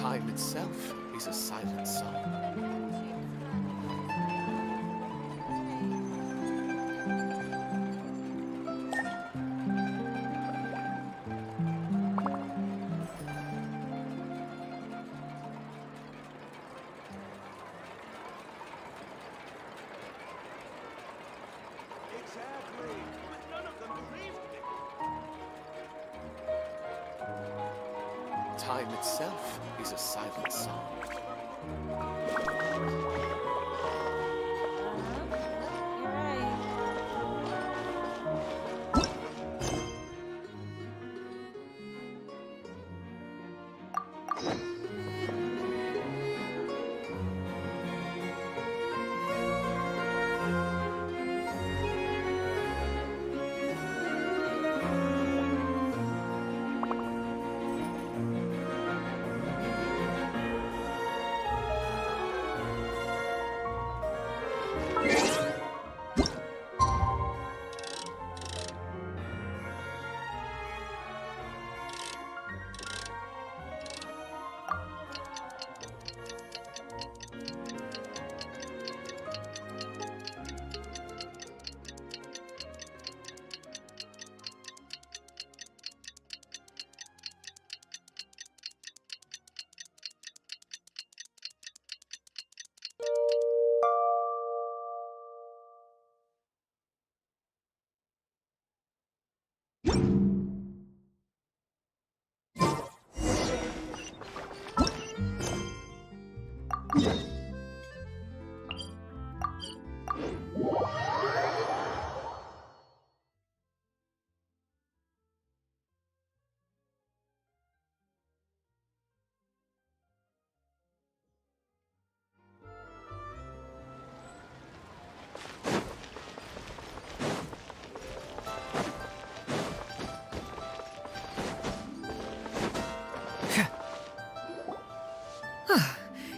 Time itself is a silent song. Exactly. But none of them believed me. Time itself is a silent song. You're right.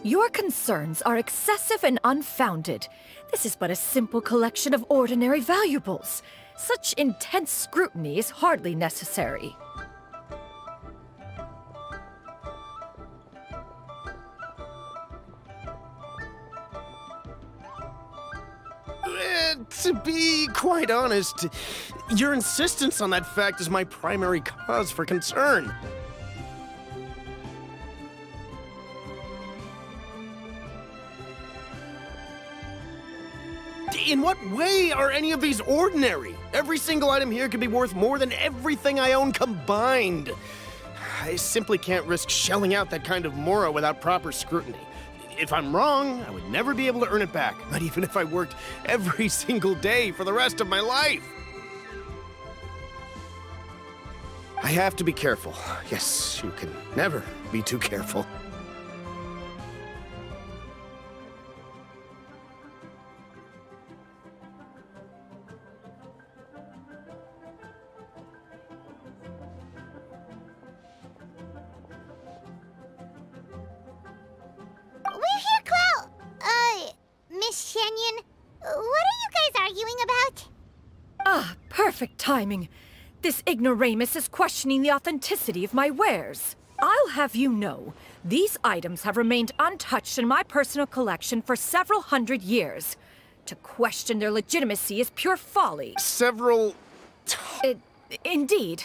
Your concerns are excessive and unfounded. This is but a simple collection of ordinary valuables. Such intense scrutiny is hardly necessary. To be quite honest, your insistence on that fact is my primary cause for concern. In what way are any of these ordinary? Every single item here could be worth more than everything I own combined. I simply can't risk shelling out that kind of mora without proper scrutiny. If I'm wrong, I would never be able to earn it back, not even if I worked every single day for the rest of my life. I have to be careful. Yes, you can never be too careful. We're here, Clow. Miss Shenyan, what are you guys arguing about? Ah, perfect timing. This ignoramus is questioning the authenticity of my wares. I'll have you know, these items have remained untouched in my personal collection for several hundred years. To question their legitimacy is pure folly. Several... Indeed.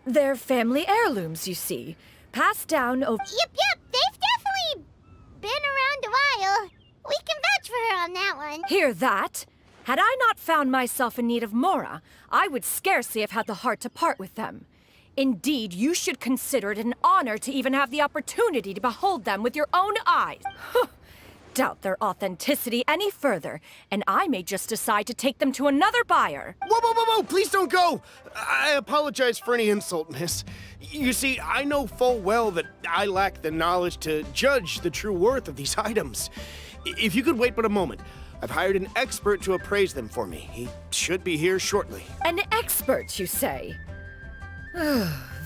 They're family heirlooms, you see. Passed down over... Yep, they've definitely been around a while. We can vouch for her on that one. Hear that? Had I not found myself in need of mora, I would scarcely have had the heart to part with them. Indeed, you should consider it an honor to even have the opportunity to behold them with your own eyes. Doubt their authenticity any further, and I may just decide to take them to another buyer. Whoa! Please don't go! I apologize for any insult, miss. You see, I know full well that I lack the knowledge to judge the true worth of these items. If you could wait but a moment, I've hired an expert to appraise them for me. He should be here shortly. An expert, you say?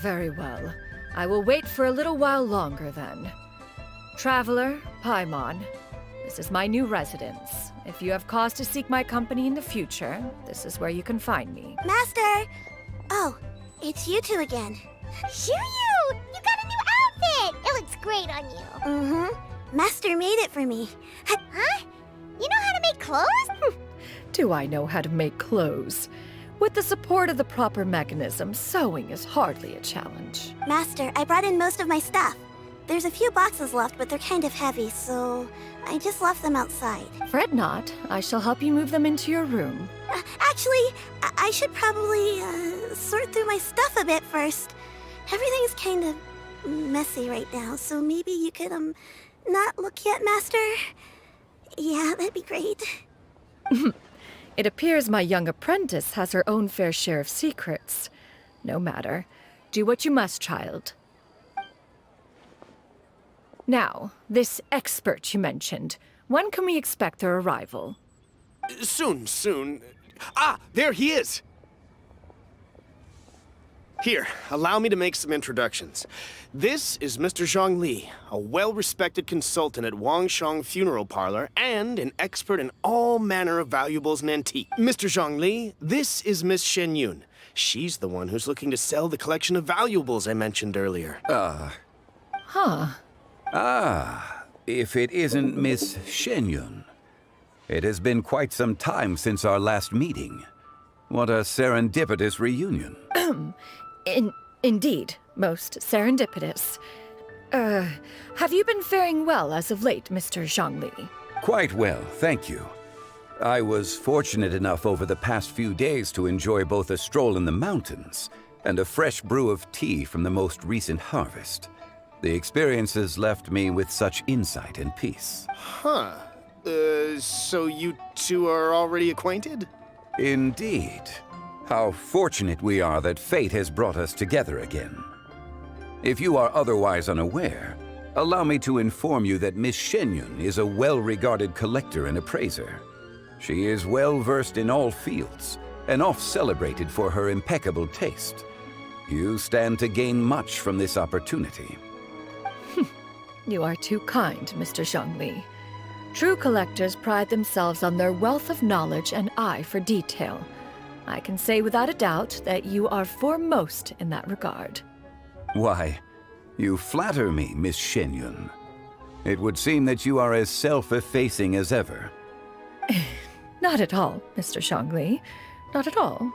Very well. I will wait for a little while longer, then. Traveler, Paimon, this is my new residence. If you have cause to seek my company in the future, this is where you can find me. Master! Oh, it's you two again. Shiryu! You got a new it! It looks great on you. Mm-hmm. Master made it for me. Huh? You know how to make clothes? Do I know how to make clothes? With the support of the proper mechanism, sewing is hardly a challenge. Master, I brought in most of my stuff. There's a few boxes left, but they're kind of heavy, so I just left them outside. Fret not. I shall help you move them into your room. Actually, I should probably sort through my stuff a bit first. Everything's kind of messy right now, so maybe you could, not look yet, Master? Yeah, that'd be great. It appears my young apprentice has her own fair share of secrets. No matter. Do what you must, child. Now, this expert you mentioned, when can we expect their arrival? Soon. Ah, there he is! Here, allow me to make some introductions. This is Mr. Zhongli, a well-respected consultant at Wangshang Funeral Parlor and an expert in all manner of valuables and antiques. Mr. Zhongli, this is Miss Shen Yun. She's the one who's looking to sell the collection of valuables I mentioned earlier. If it isn't Miss Shenyun. It has been quite some time since our last meeting. What a serendipitous reunion. Indeed, most serendipitous. Have you been faring well as of late, Mr. Zhongli? Quite well, thank you. I was fortunate enough over the past few days to enjoy both a stroll in the mountains and a fresh brew of tea from the most recent harvest. The experiences left me with such insight and peace. Huh. So you two are already acquainted? Indeed. How fortunate we are that fate has brought us together again. If you are otherwise unaware, allow me to inform you that Miss Shenyun is a well-regarded collector and appraiser. She is well-versed in all fields, and oft-celebrated for her impeccable taste. You stand to gain much from this opportunity. You are too kind, Mr. Zhongli. True collectors pride themselves on their wealth of knowledge and eye for detail. I can say without a doubt that you are foremost in that regard. Why, you flatter me, Miss Shenyun. It would seem that you are as self-effacing as ever. Not at all, Mr. Zhongli. Not at all.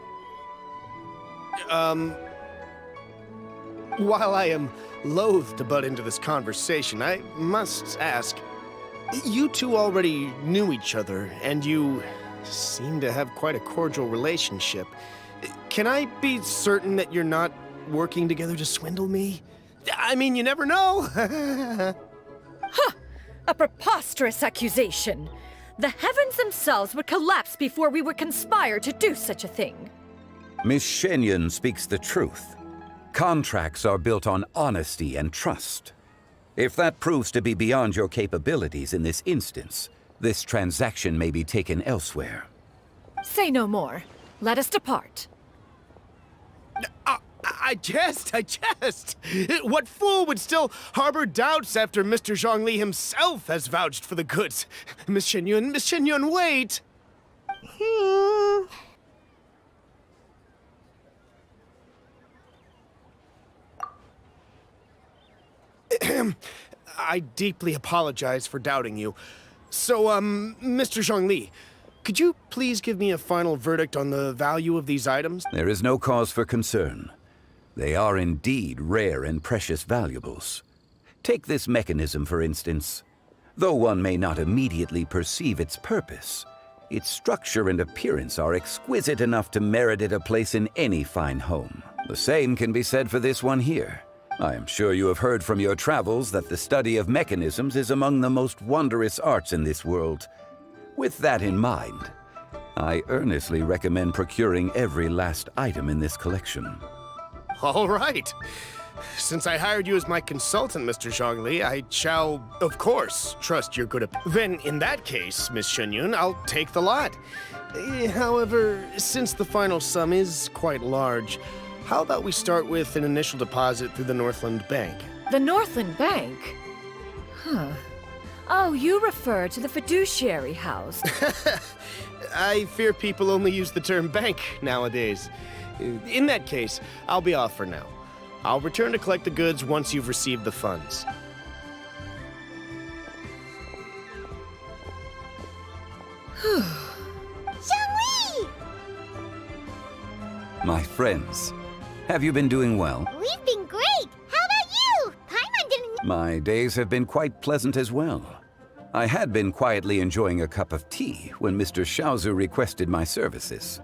While I am loath to butt into this conversation, I must ask, you two already knew each other, and you seem to have quite a cordial relationship. Can I be certain that you're not working together to swindle me? I mean, you never know. A preposterous accusation. The heavens themselves would collapse before we would conspire to do such a thing. Miss Shenyun speaks the truth. Contracts are built on honesty and trust. If that proves to be beyond your capabilities in this instance, this transaction may be taken elsewhere. Say no more. Let us depart. I jest. What fool would still harbor doubts after Mr. Zhongli himself has vouched for the goods? Miss Shenyun, wait! I deeply apologize for doubting you. So, Mr. Zhongli, could you please give me a final verdict on the value of these items? There is no cause for concern. They are indeed rare and precious valuables. Take this mechanism, for instance. Though one may not immediately perceive its purpose, its structure and appearance are exquisite enough to merit it a place in any fine home. The same can be said for this one here. I am sure you have heard from your travels that the study of mechanisms is among the most wondrous arts in this world. With that in mind, I earnestly recommend procuring every last item in this collection. All right. Since I hired you as my consultant, Mr. Zhongli, I shall, of course, trust your good Then, in that case, Miss Shenyun, I'll take the lot. However, since the final sum is quite large, how about we start with an initial deposit through the Northland Bank? The Northland Bank? Oh, you refer to the fiduciary house. I fear people only use the term bank nowadays. In that case, I'll be off for now. I'll return to collect the goods once you've received the funds. Xiangli! My friends, have you been doing well? We've been great! How about you? Paimon didn't... My days have been quite pleasant as well. I had been quietly enjoying a cup of tea when Mr. Xiaozu requested my services.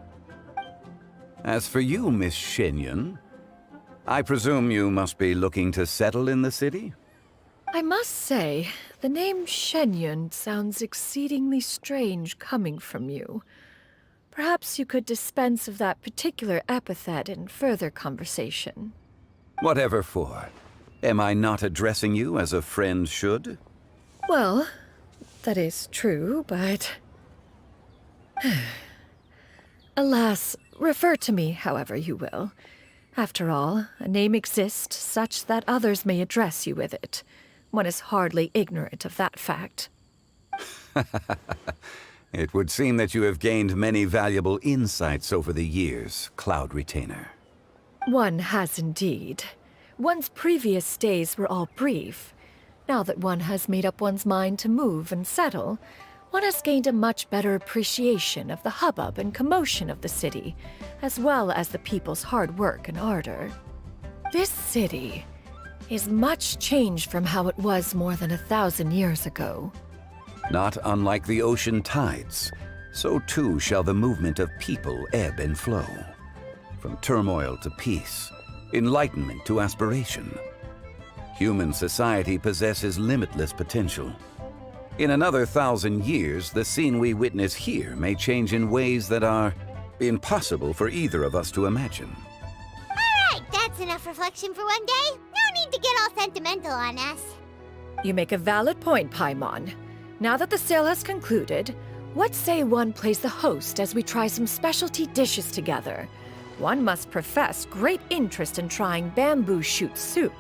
As for you, Miss Shenyun, I presume you must be looking to settle in the city? I must say, the name Shenyun sounds exceedingly strange coming from you. Perhaps you could dispense of that particular epithet in further conversation. Whatever for. Am I not addressing you as a friend should? Well, that is true, but... Alas, refer to me however you will. After all, a name exists such that others may address you with it. One is hardly ignorant of that fact. It would seem that you have gained many valuable insights over the years, Cloud Retainer. One has indeed. One's previous days were all brief. Now that one has made up one's mind to move and settle, one has gained a much better appreciation of the hubbub and commotion of the city, as well as the people's hard work and ardor. This city is much changed from how it was more than 1,000 years ago. Not unlike the ocean tides, so too shall the movement of people ebb and flow. From turmoil to peace, enlightenment to aspiration. Human society possesses limitless potential. In another 1,000 years, the scene we witness here may change in ways that are impossible for either of us to imagine. Alright, that's enough reflection for one day. No need to get all sentimental on us. You make a valid point, Paimon. Now that the sale has concluded, what say one plays the host as we try some specialty dishes together? One must profess great interest in trying bamboo shoot soup.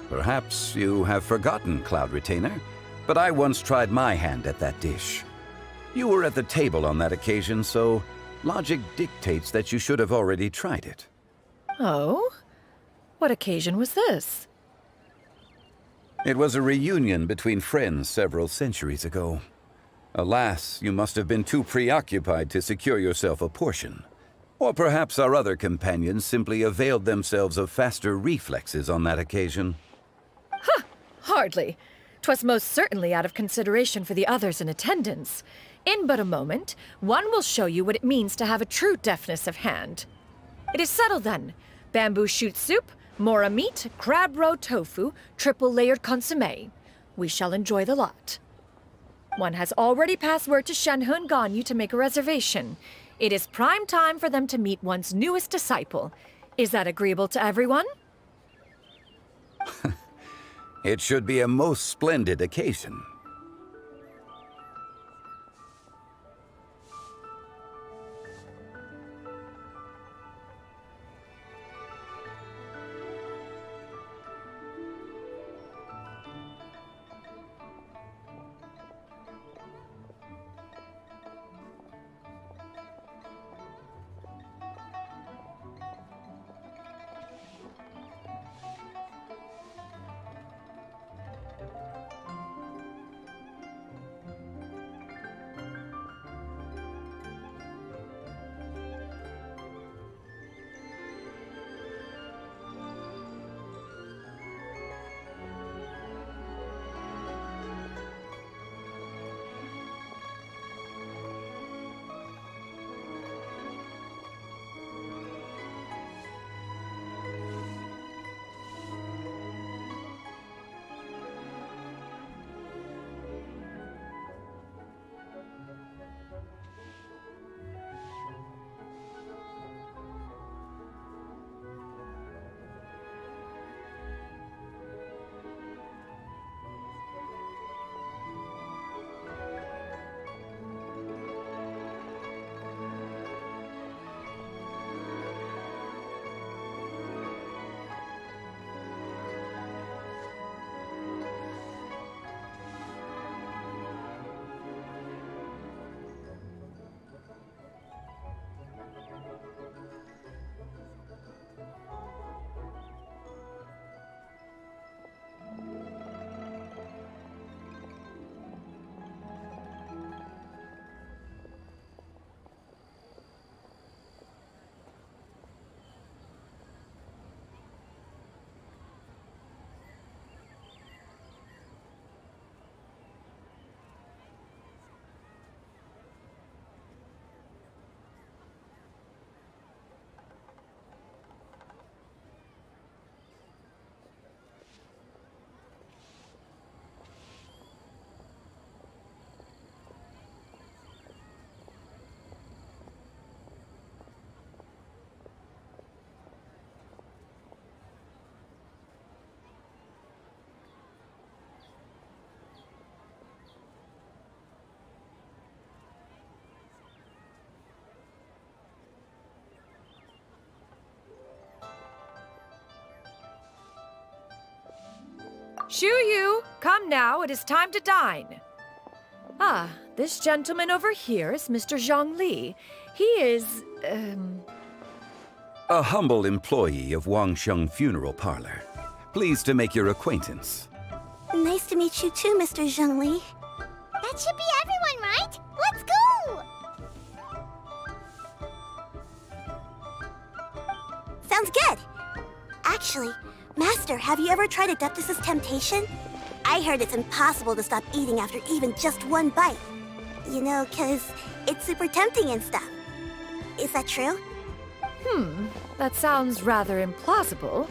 Perhaps you have forgotten, Cloud Retainer, but I once tried my hand at that dish. You were at the table on that occasion, so logic dictates that you should have already tried it. Oh? What occasion was this? It was a reunion between friends several centuries ago. Alas, you must have been too preoccupied to secure yourself a portion. Or perhaps our other companions simply availed themselves of faster reflexes on that occasion. Hardly. 'Twas most certainly out of consideration for the others in attendance. In but a moment, one will show you what it means to have a true deftness of hand. It is settled then. Bamboo shoot soup, mora meat, crab roe tofu, triple-layered consommé. We shall enjoy the lot. One has already passed word to Shenhe and Ganyu to make a reservation. It is prime time for them to meet one's newest disciple. Is that agreeable to everyone? It should be a most splendid occasion. Shu, come now, it is time to dine. Ah, this gentleman over here is Mr. Zhang Li. He is, A humble employee of Wangsheng Funeral Parlor. Pleased to make your acquaintance. Nice to meet you too, Mr. Zhengli. That should be everyone, right? Let's go! Sounds good. Actually, Master, have you ever tried Adeptus' temptation? I heard it's impossible to stop eating after even just one bite. You know, 'cause it's super tempting and stuff. Is that true? That sounds rather implausible.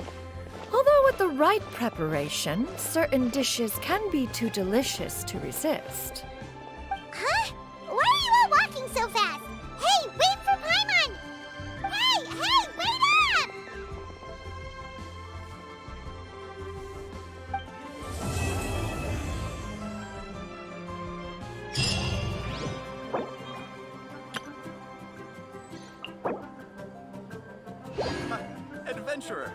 Although with the right preparation, certain dishes can be too delicious to resist. Huh? Why are you all walking so fast? Hey, wait for Paimon! Hey, wait up! Adventurer,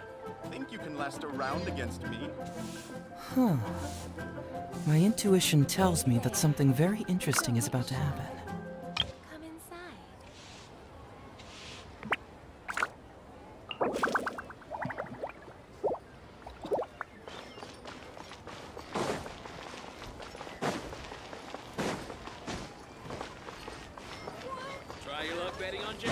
think you can last a round against me? My intuition tells me that something very interesting is about to happen. Come inside. Try your luck betting on Jay?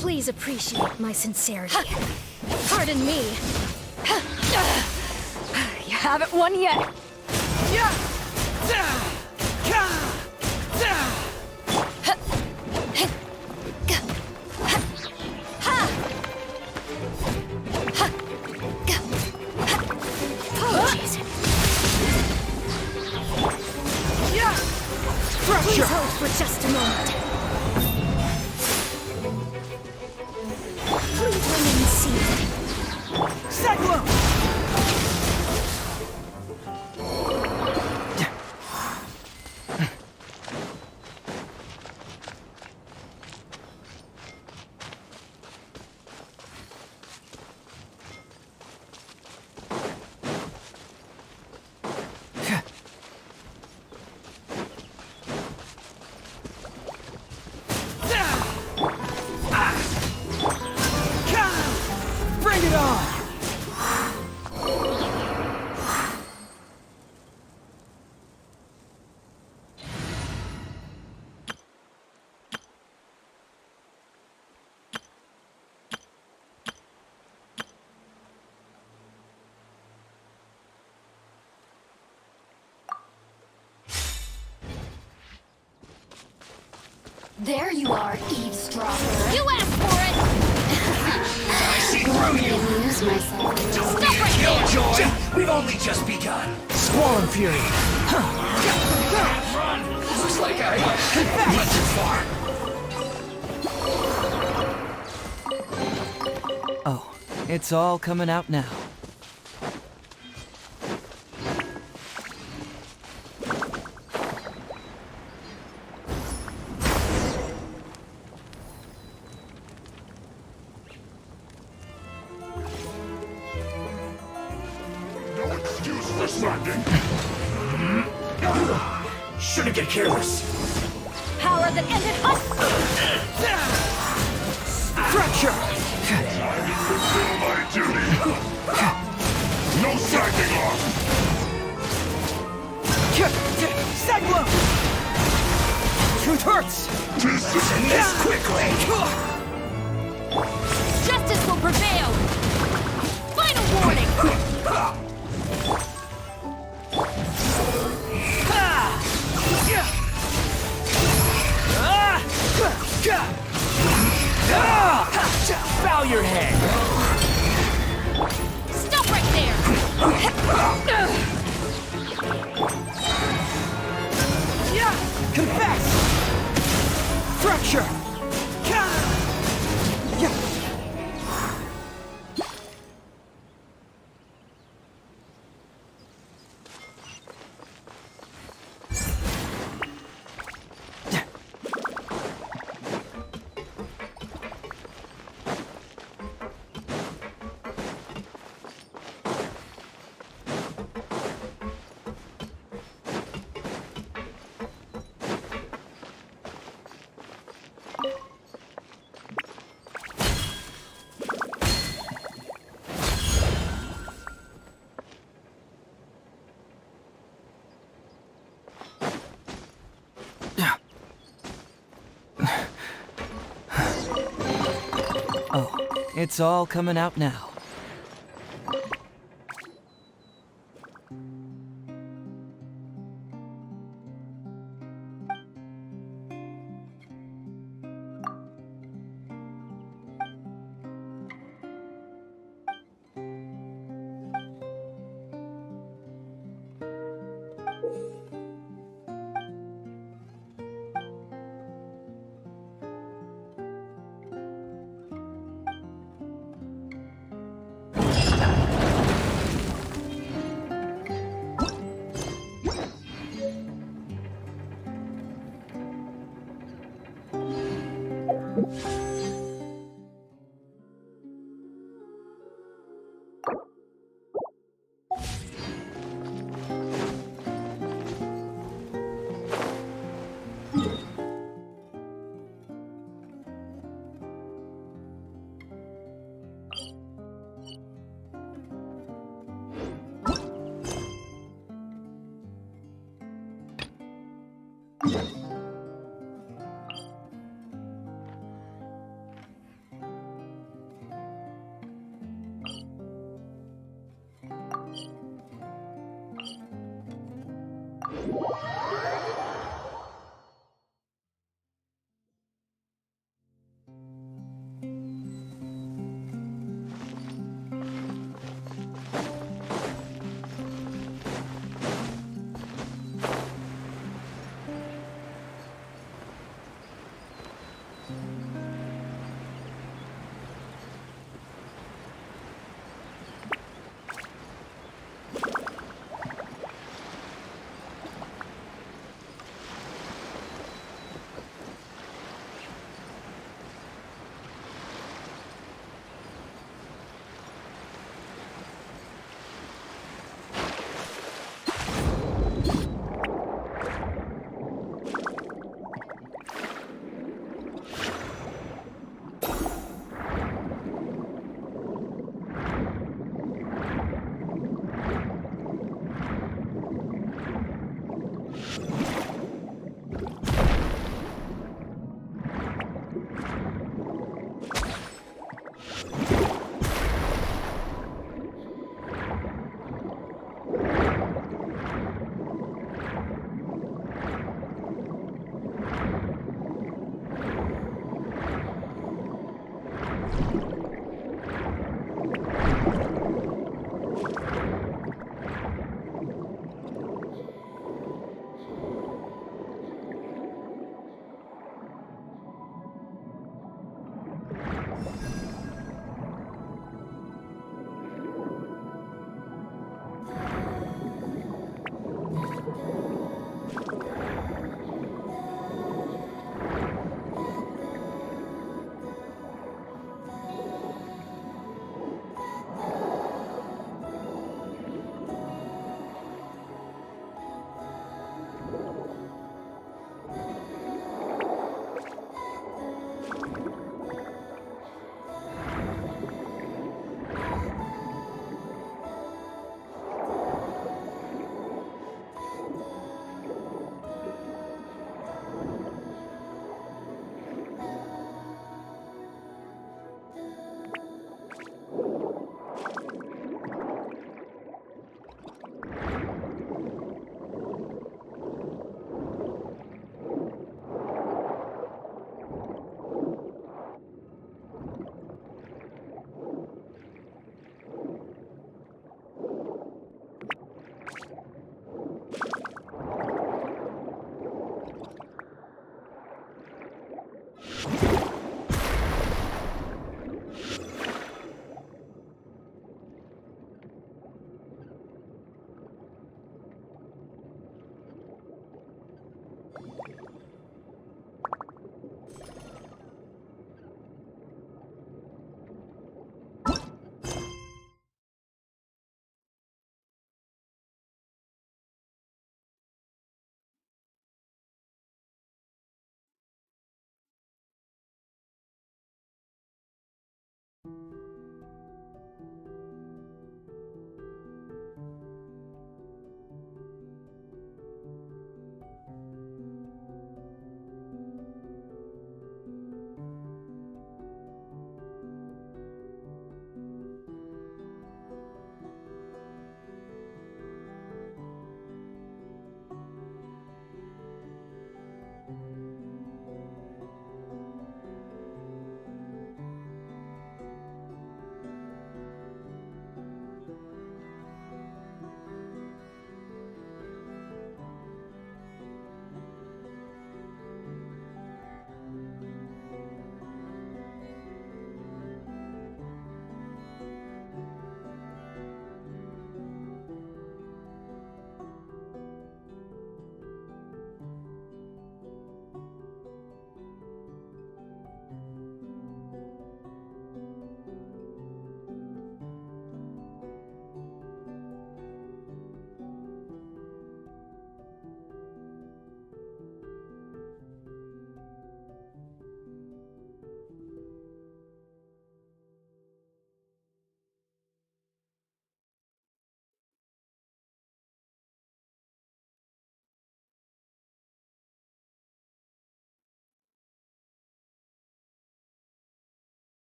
Please appreciate my sincerity. Pardon me. You haven't won yet. Apologies. Please hold for just a moment. Please remain seated. Bring it on! There you are, eavesdropper. You asked for it! I see through you. Amuse myself. Stop right there! Killjoy! We've only just begun. Squall and Fury! Run! Looks like I went too far. Oh, it's all coming out now. Useless landing. Shouldn't get careless. Power that ended us! Fracture! I fulfill my duty. No slacking off. Cyclone! Truth hurts! End this quickly. Justice will prevail! Final warning! Bow your head! Stop right there! Confess! Fracture! Oh, it's all coming out now.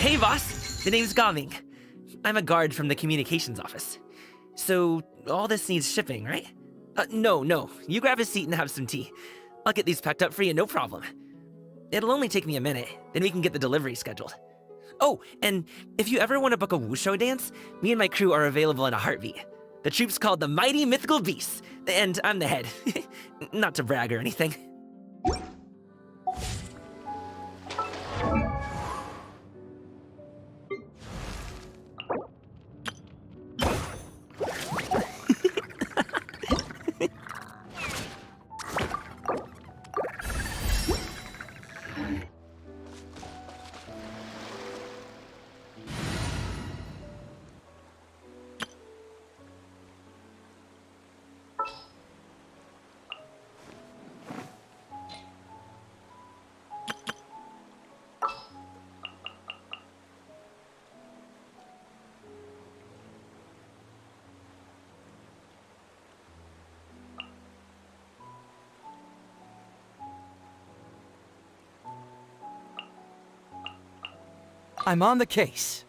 Hey, boss. The name's Gaming. I'm a guard from the communications office. So, all this needs shipping, right? No. You grab a seat and have some tea. I'll get these packed up for you, no problem. It'll only take me a minute, then we can get the delivery scheduled. Oh, and if you ever want to book a wushu dance, me and my crew are available in a heartbeat. The troupe's called the Mighty Mythical Beasts, and I'm the head. Not to brag or anything. I'm on the case.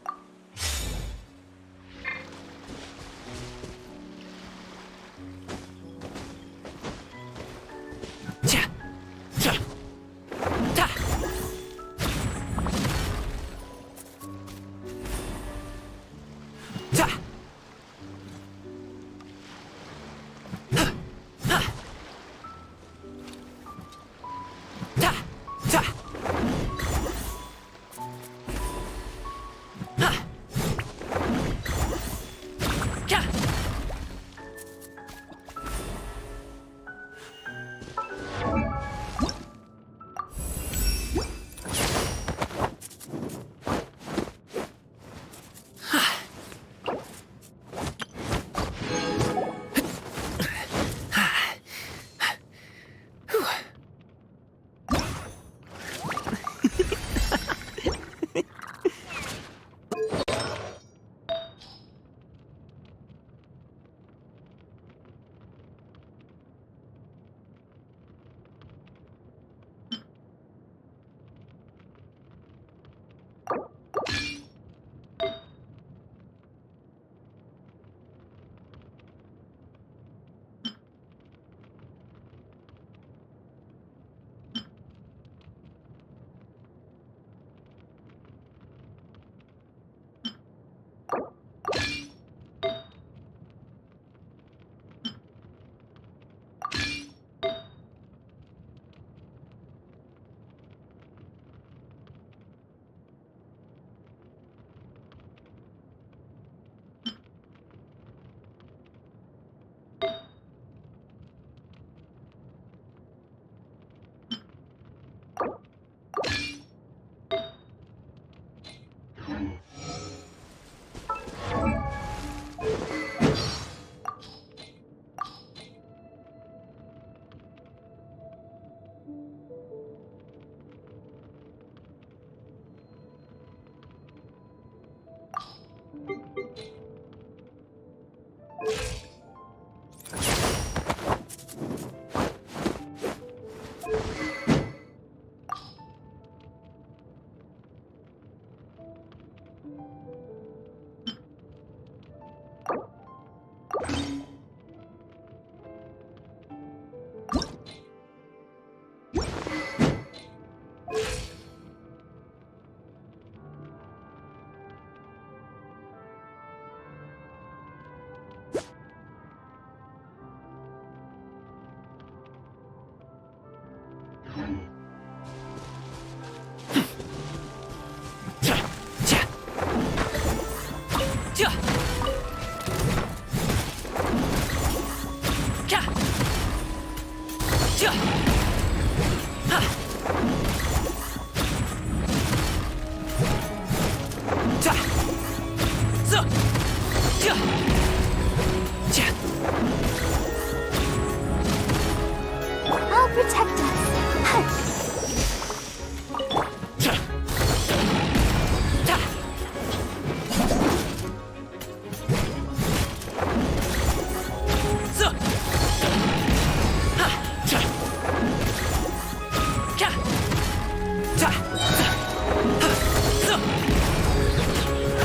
I'll protect us.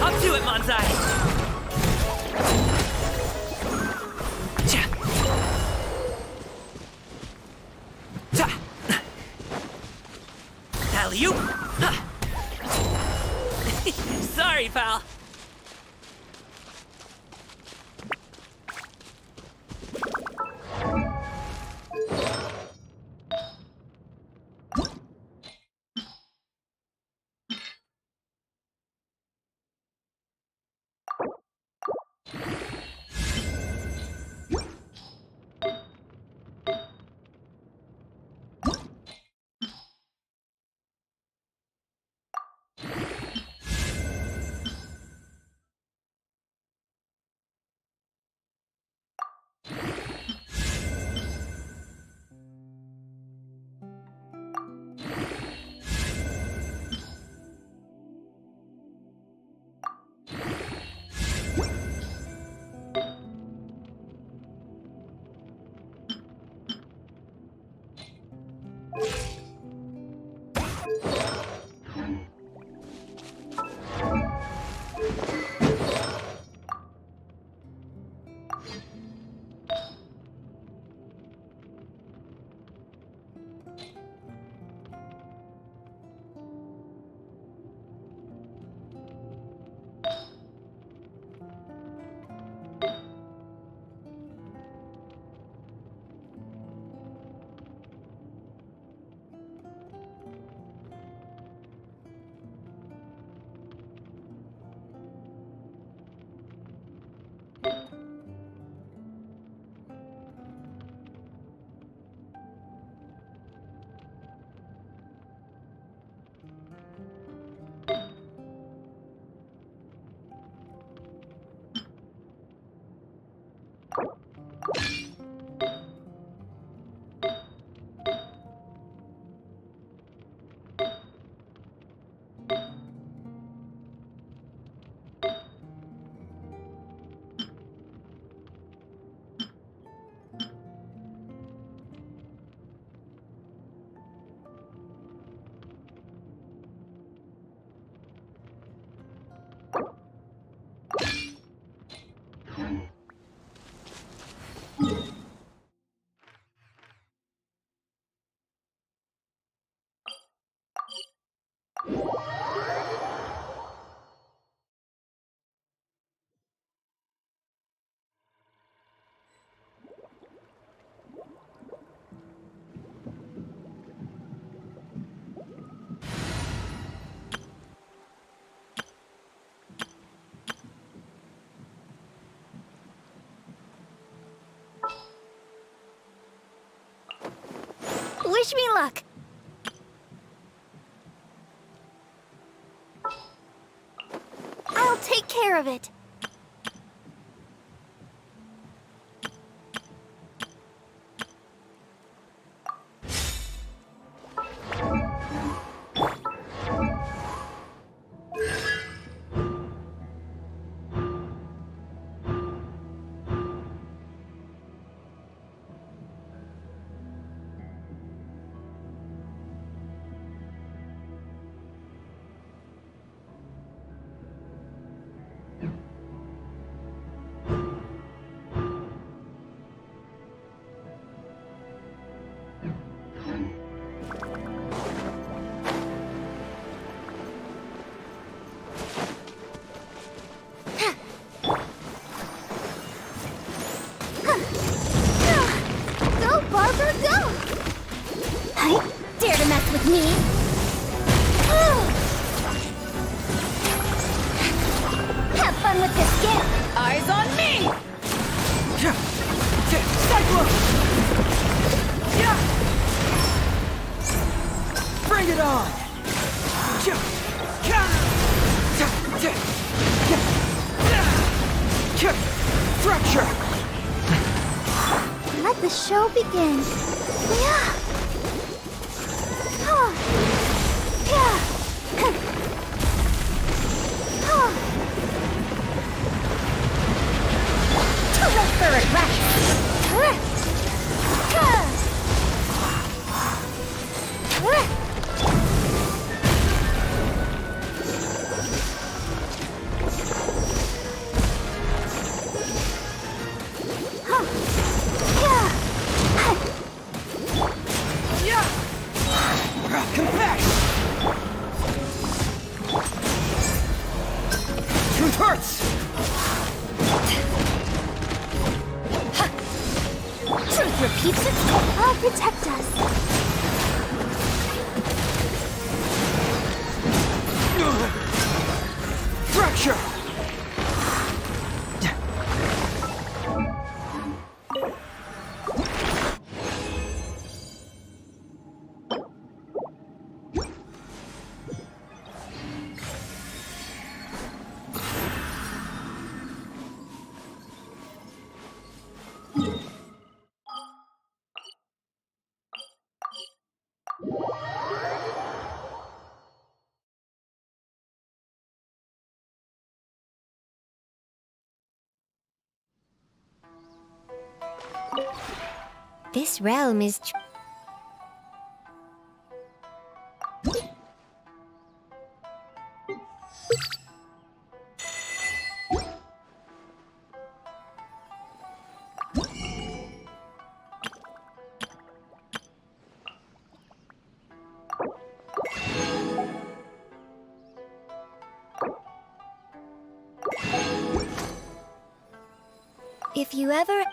Up to it, Manzai! Alley-oop! Sorry, pal. Wish me luck. I'll take care of it. Go, Barber, go! Hi. dare to mess with me! Have fun with this gift! Eyes on me! Cyclone! Bring it on! Fracture! Let the show begin. Yeah. To let for it rest. Compact! Truth hurts! Truth repeats itself. I'll protect us. Fracture! This realm is If you ever...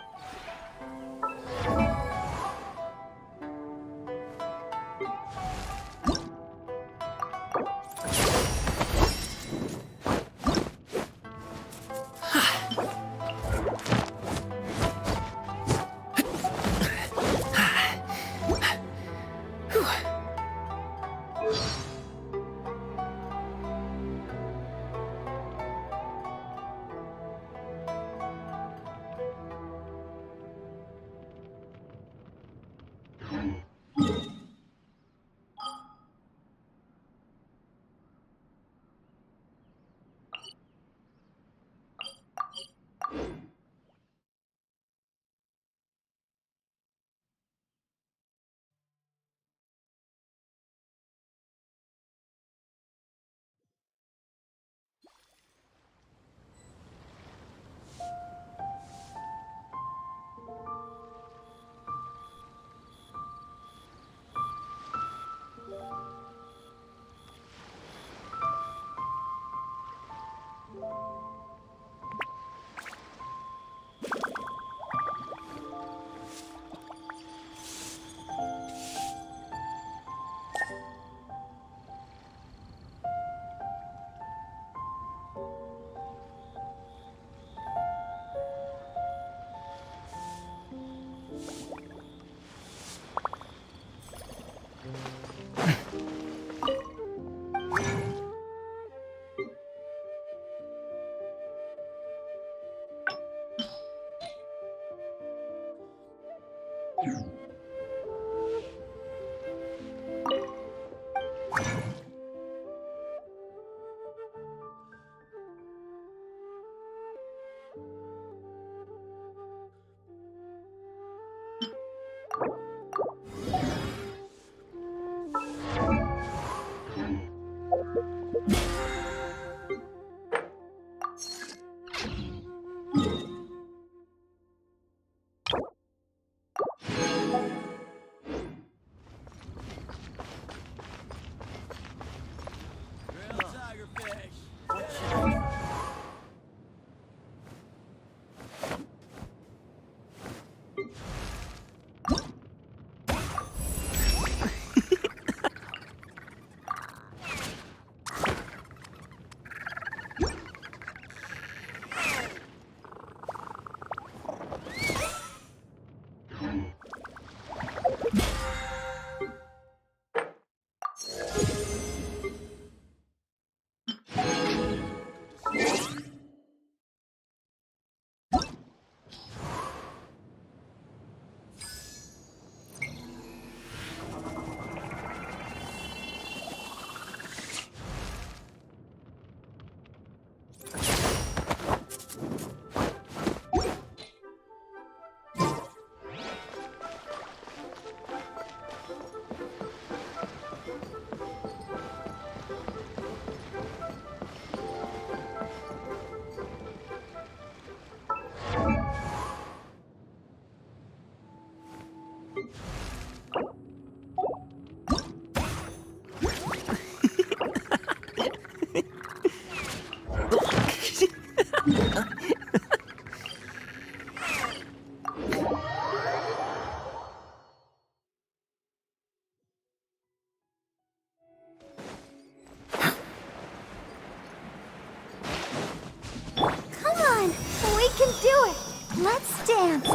Come on, we can do it. Let's dance.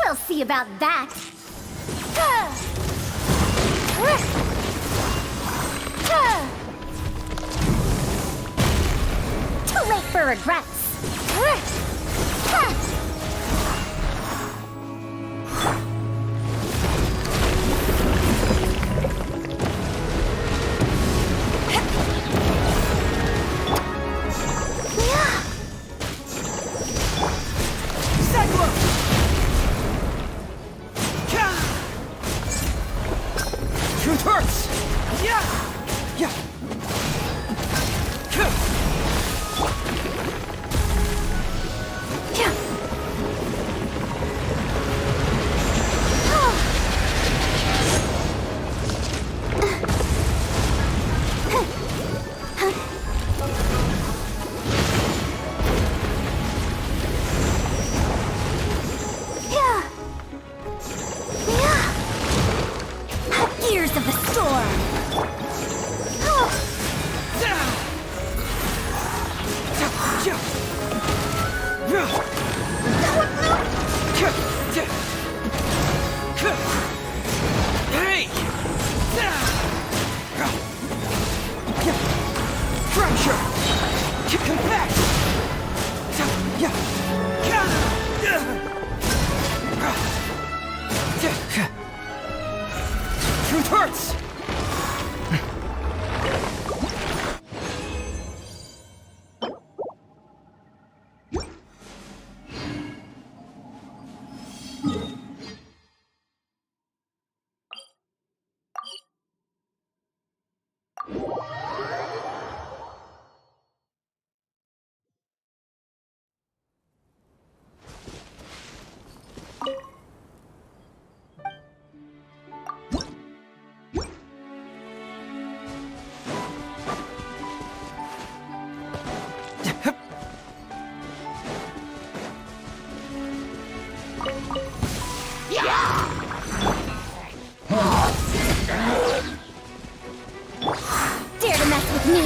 We'll see about that. Too late for regrets. Truth hurts! Yeah! Yeah! Gears of the storm. Hey! Fracture! Compact! Truth hurts! Dare to mess with me?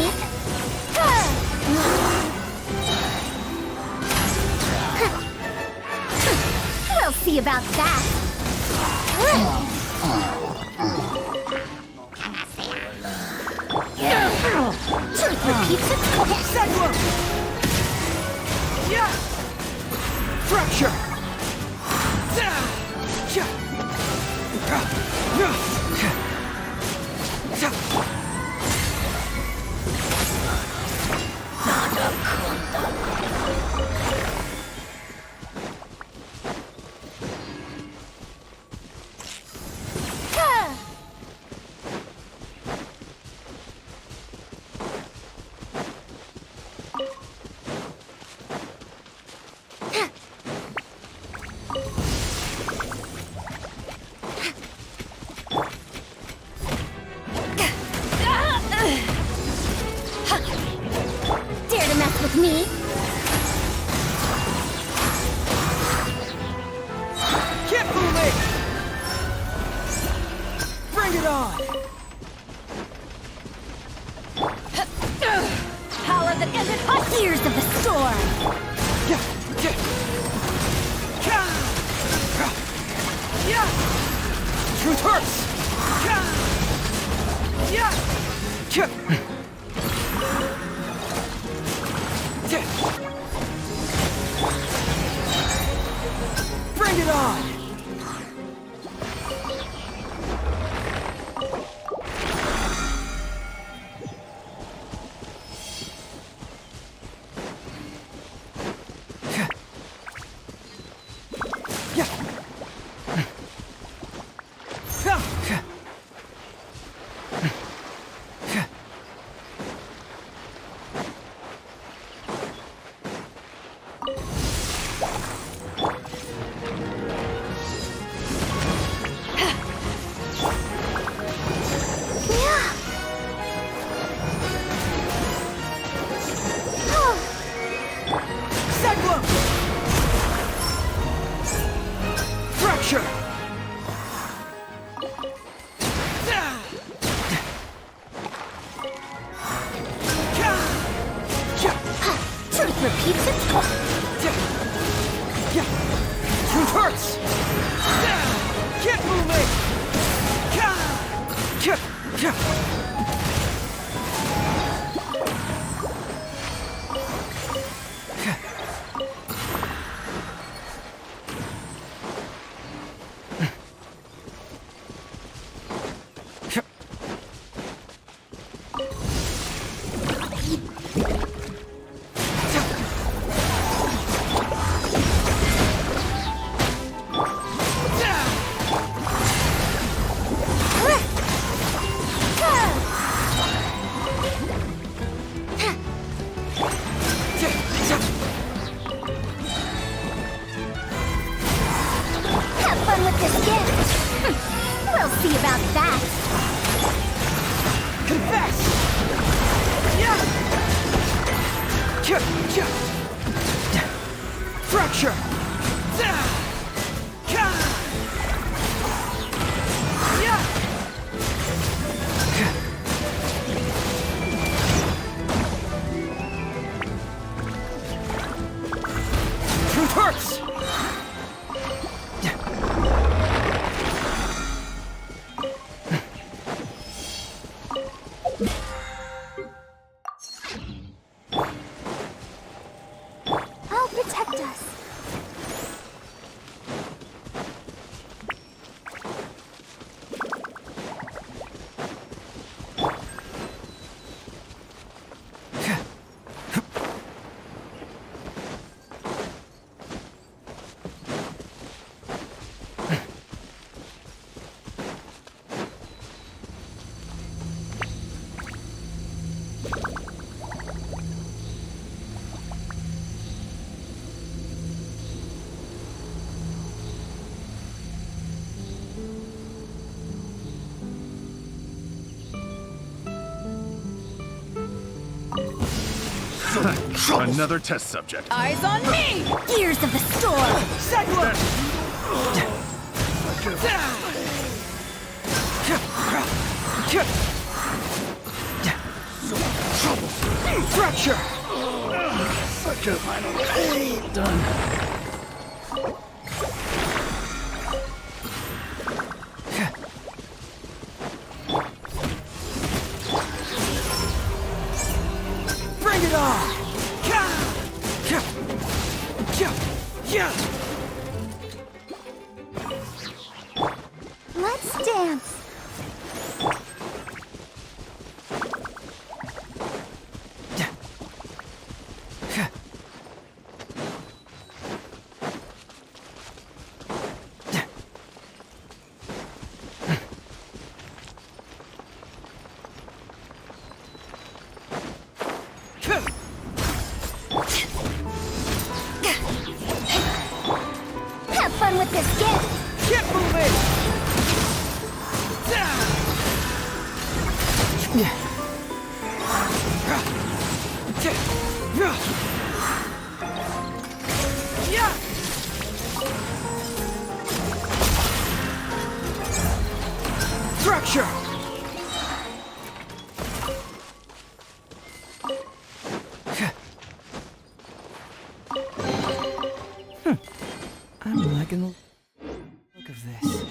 We'll see about that. Truth repeats itself. Yeah! Fracture! Dare to mess with me? Can't fool me! Bring it on! Power that ended us! Gears of the storm! Truth hurts! Bring it on! Have fun with this gift. We'll see about that. Confess! Fracture! Truth hurts! I'll protect us. Another test subject. Eyes on me! Gears of the storm. Cyclone! Fracture! Bring it on! Let's dance. Have fun with this gift. Keep moving! Fracture! I'm liking the look of this.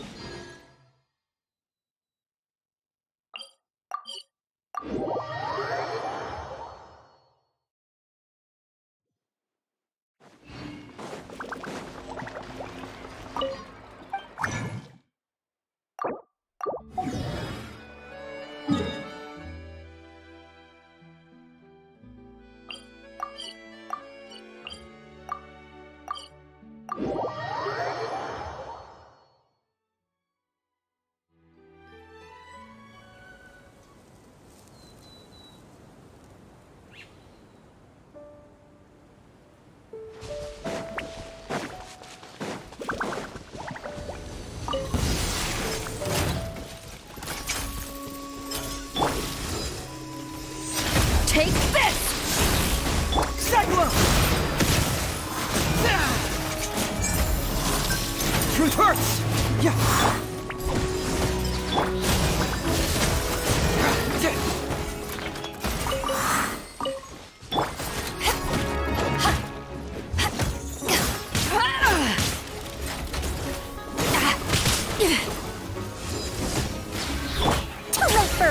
Take this! Cyclone! Truth hurts! Too late for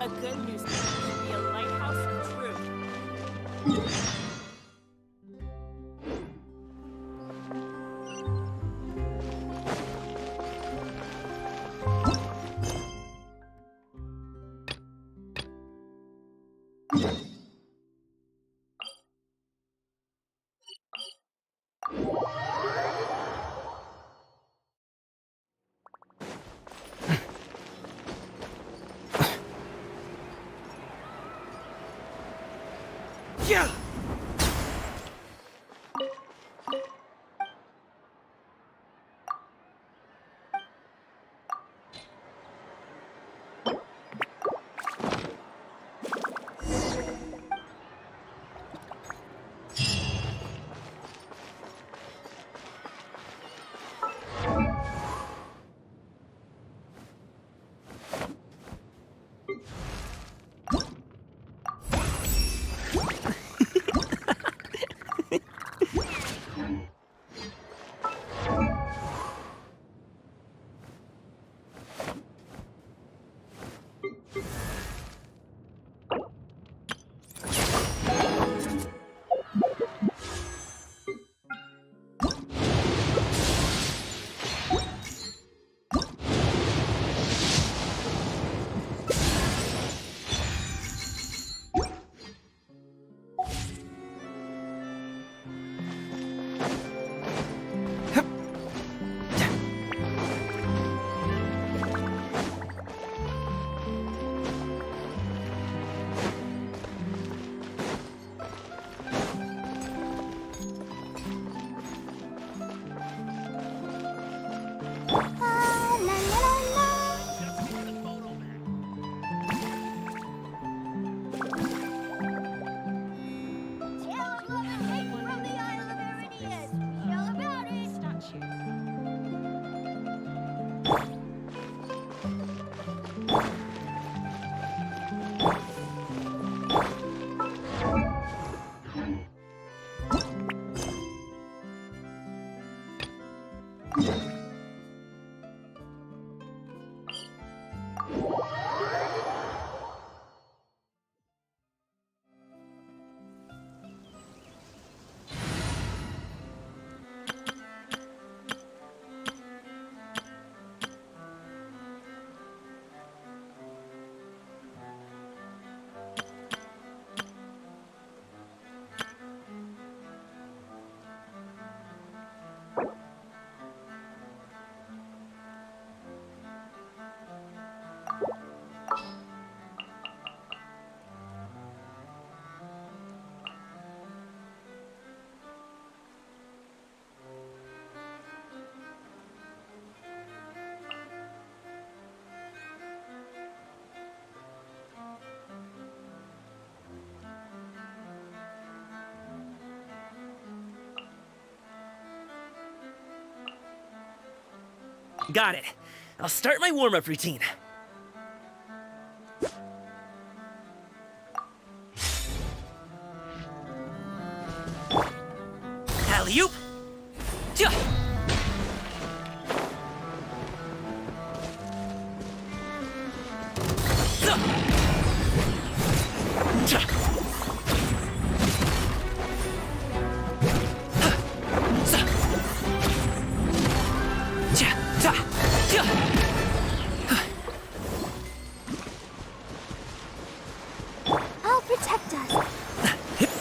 A good newspaper should be a lighthouse of truth. Yeah! Got it. I'll start my warm-up routine. Alley-oop! Ja! Zuh! Ja! Huh! Zuh! Ja! Ta! Ja! I'll protect us. Hip!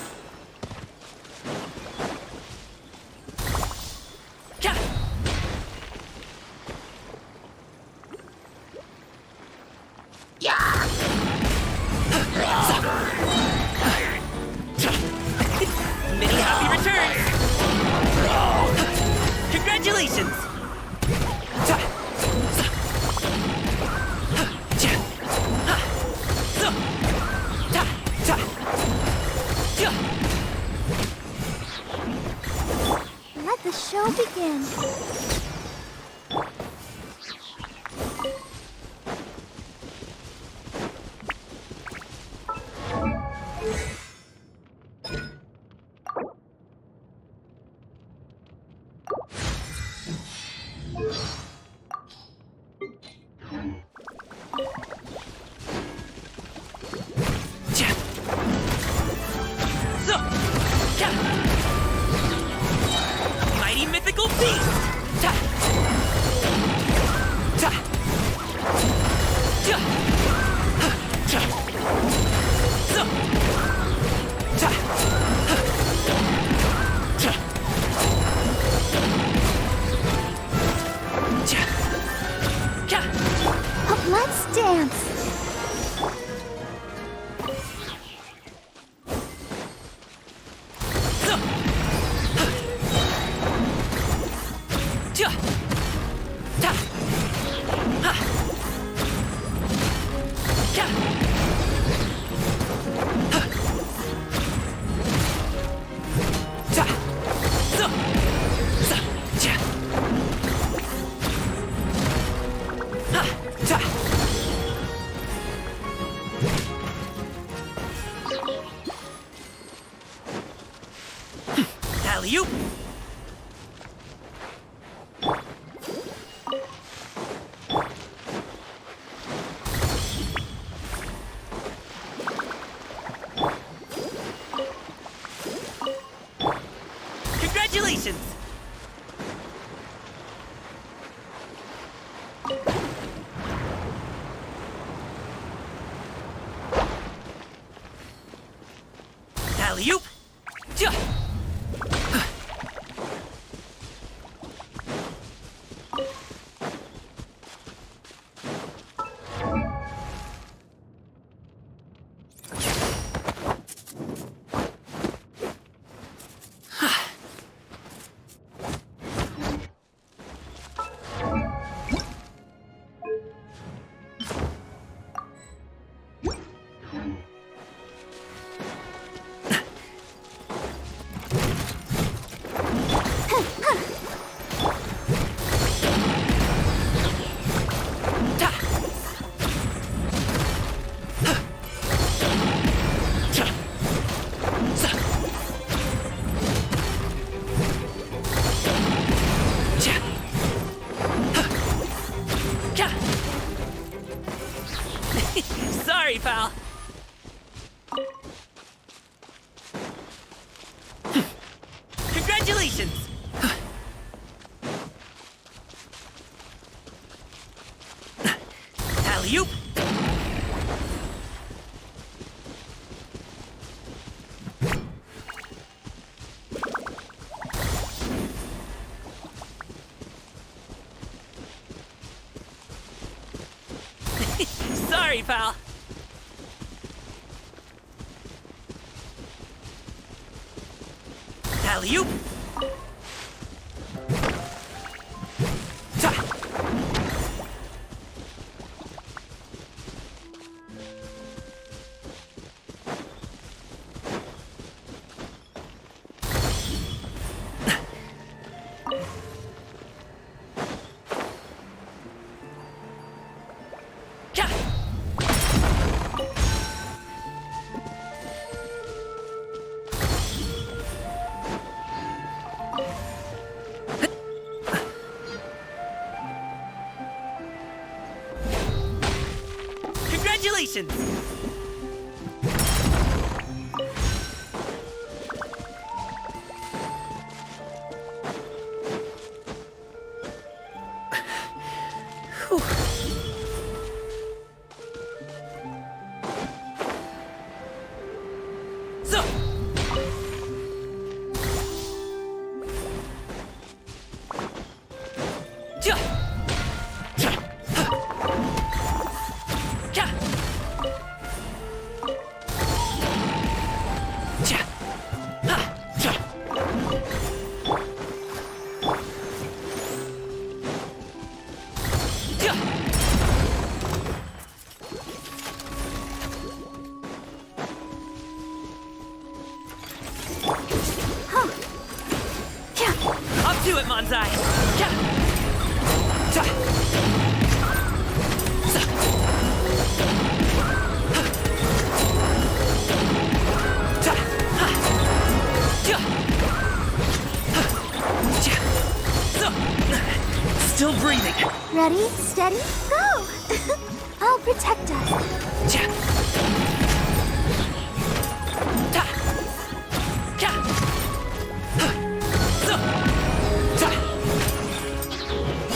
show begin? Mighty mythical beast! Let's dance. Alley-oop! Congratulations! Alley-oop! Sorry, pal. Congratulations! Alley-oop! Sorry, pal. Alley-oop! Congratulations! So. Do it, Manzai! Ja! Ja! Za! Ja! Ha! Ja! Ha! Ja! So! Still breathing! Ready, steady, go! I'll protect us. Ja! Ta! Ja! Ha! So! Ta!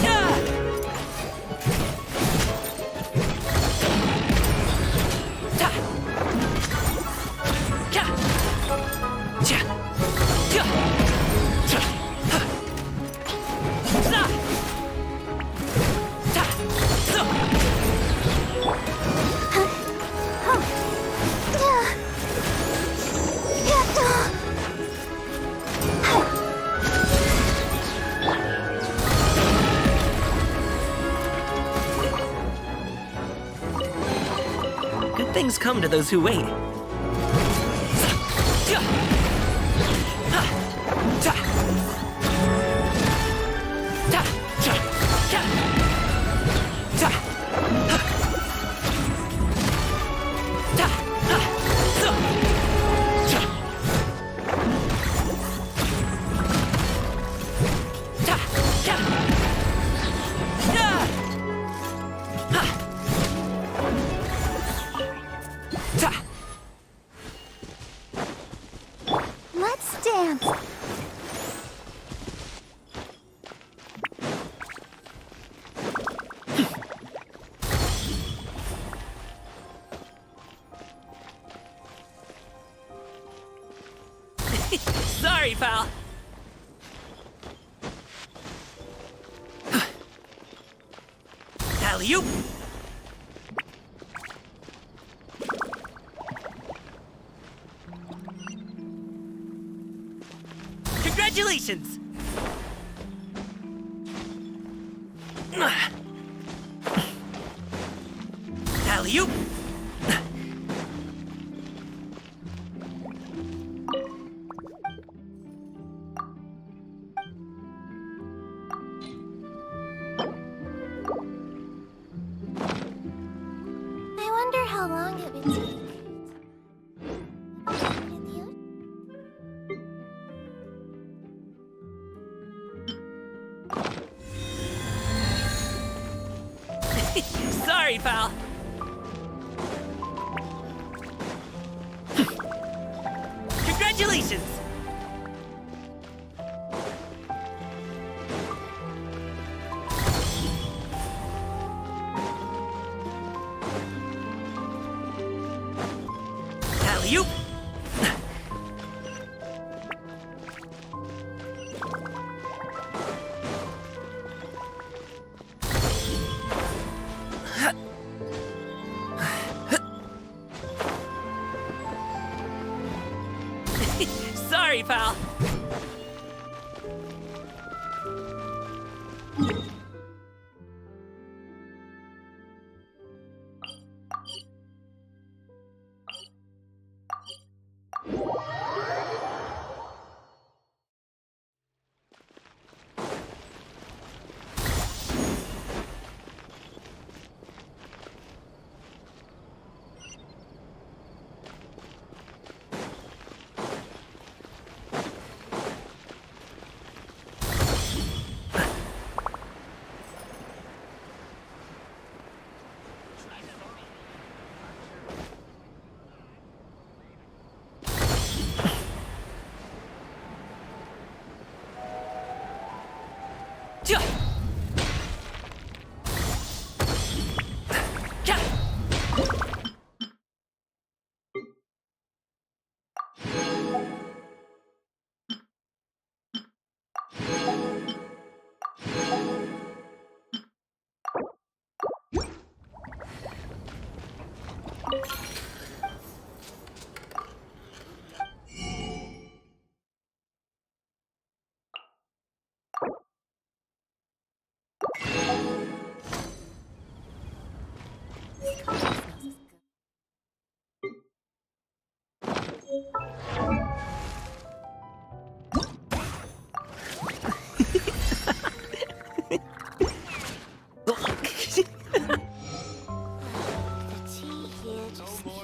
Ja! Ta! Ja! Ja! Ja! Ja! Ha! Za! Ta! So! Good things come to those who wait. Ja! Ha! Ta! Ta! Ja! Ja! Ta! Ha! Ta! Ha! So! Ja! Ta! Ja! Ja! Ha! Ta! Let's dance. Sorry, pal. Alley-oop. Congratulations. Alley-oop. I wonder how long it would take. Sorry, pal. Congratulations. Alley-oop. Sorry, pal.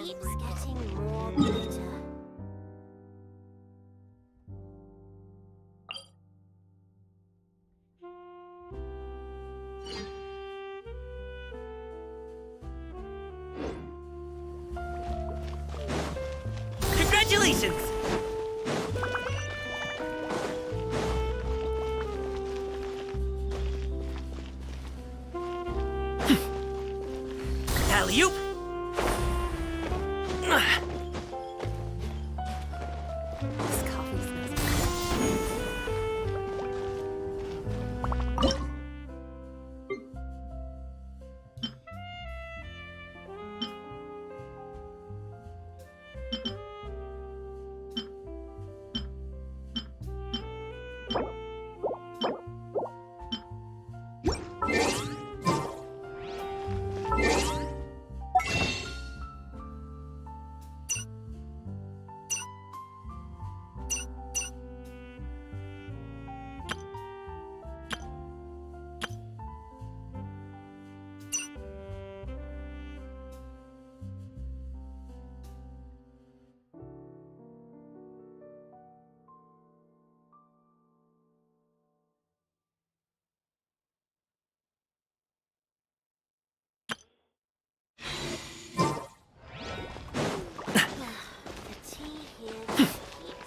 keeps getting more bitter. Congratulations! Alley-oop! This coffee smells The tea here just keeps.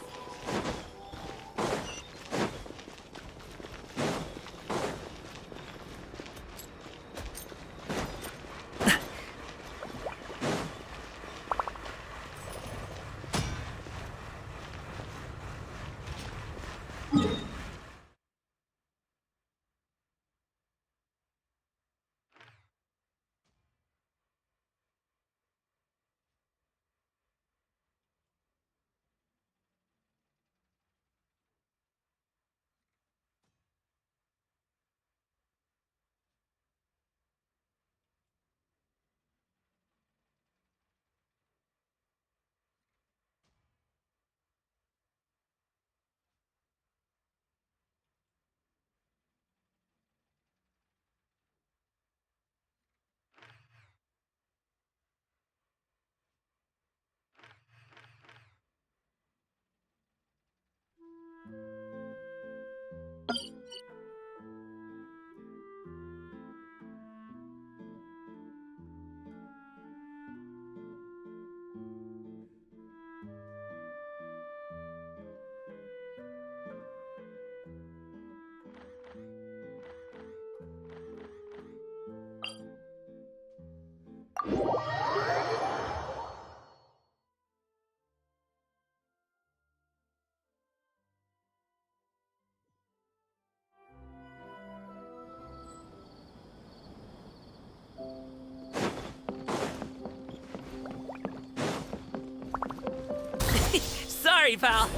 Sorry, pal.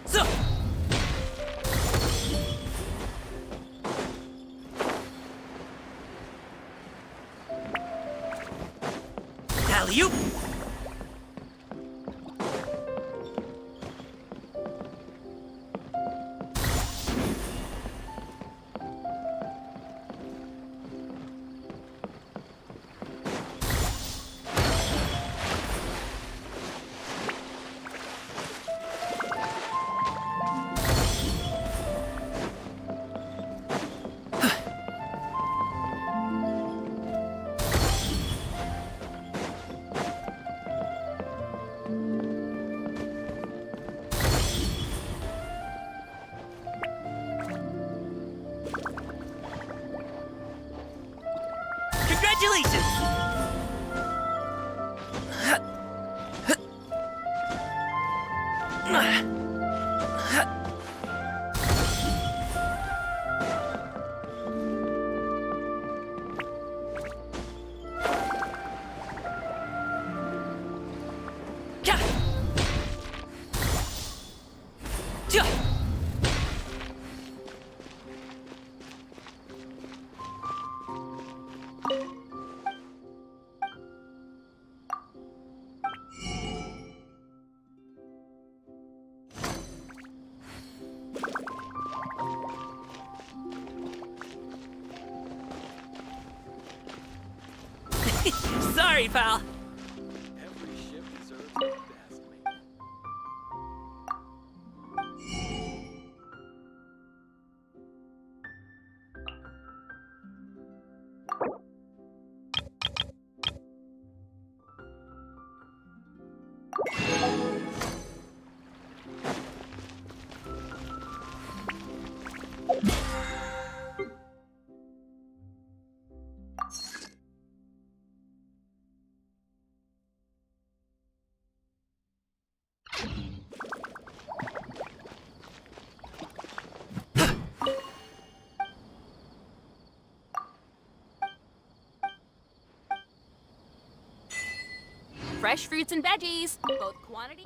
So. Alley-oop! Congratulations! Sorry, pal. Every ship deserves the best, mate. Fresh fruits and veggies, both quantity.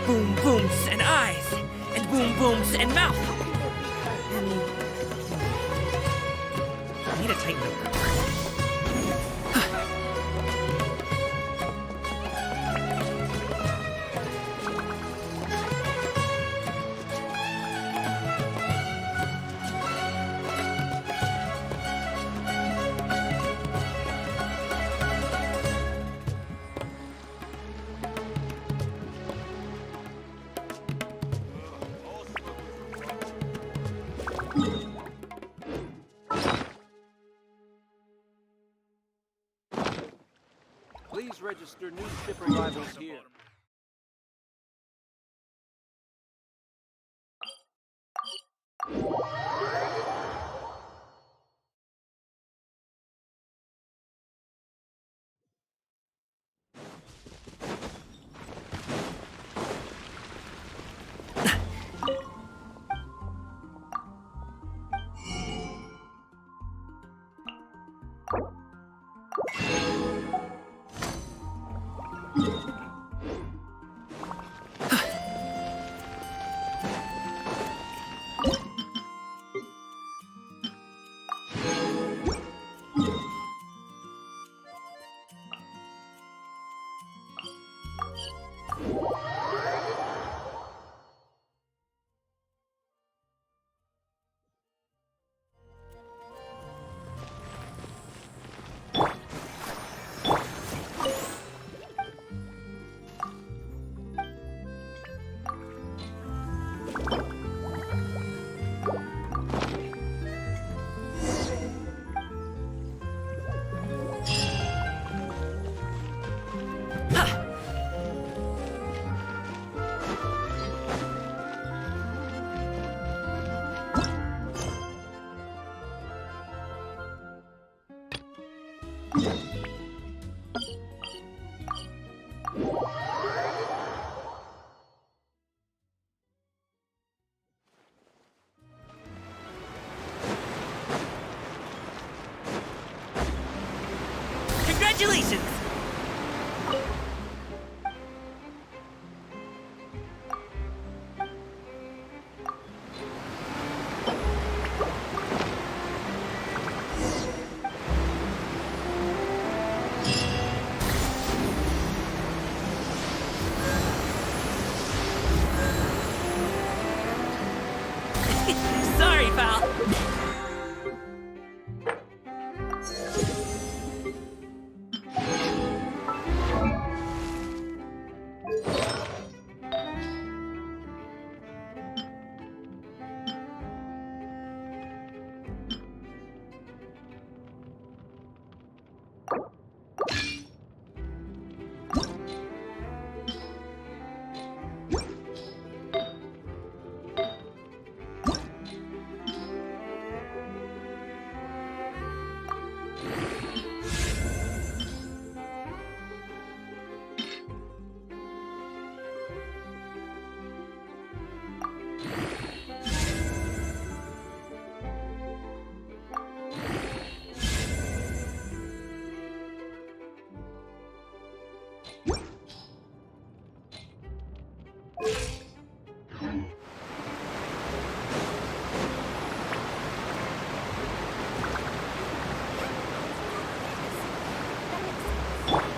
Boom booms and eyes, and boom booms and mouth. I need to tighten the grip. Please register new ship arrivals here.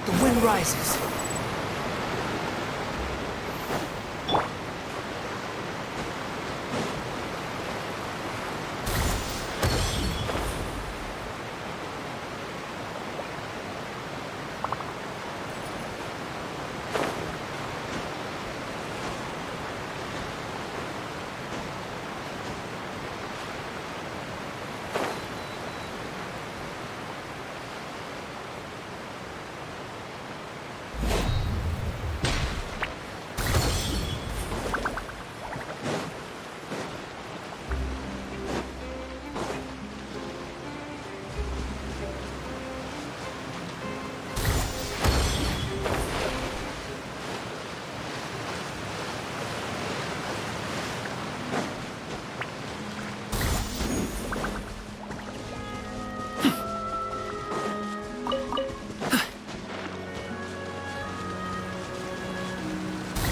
The wind rises.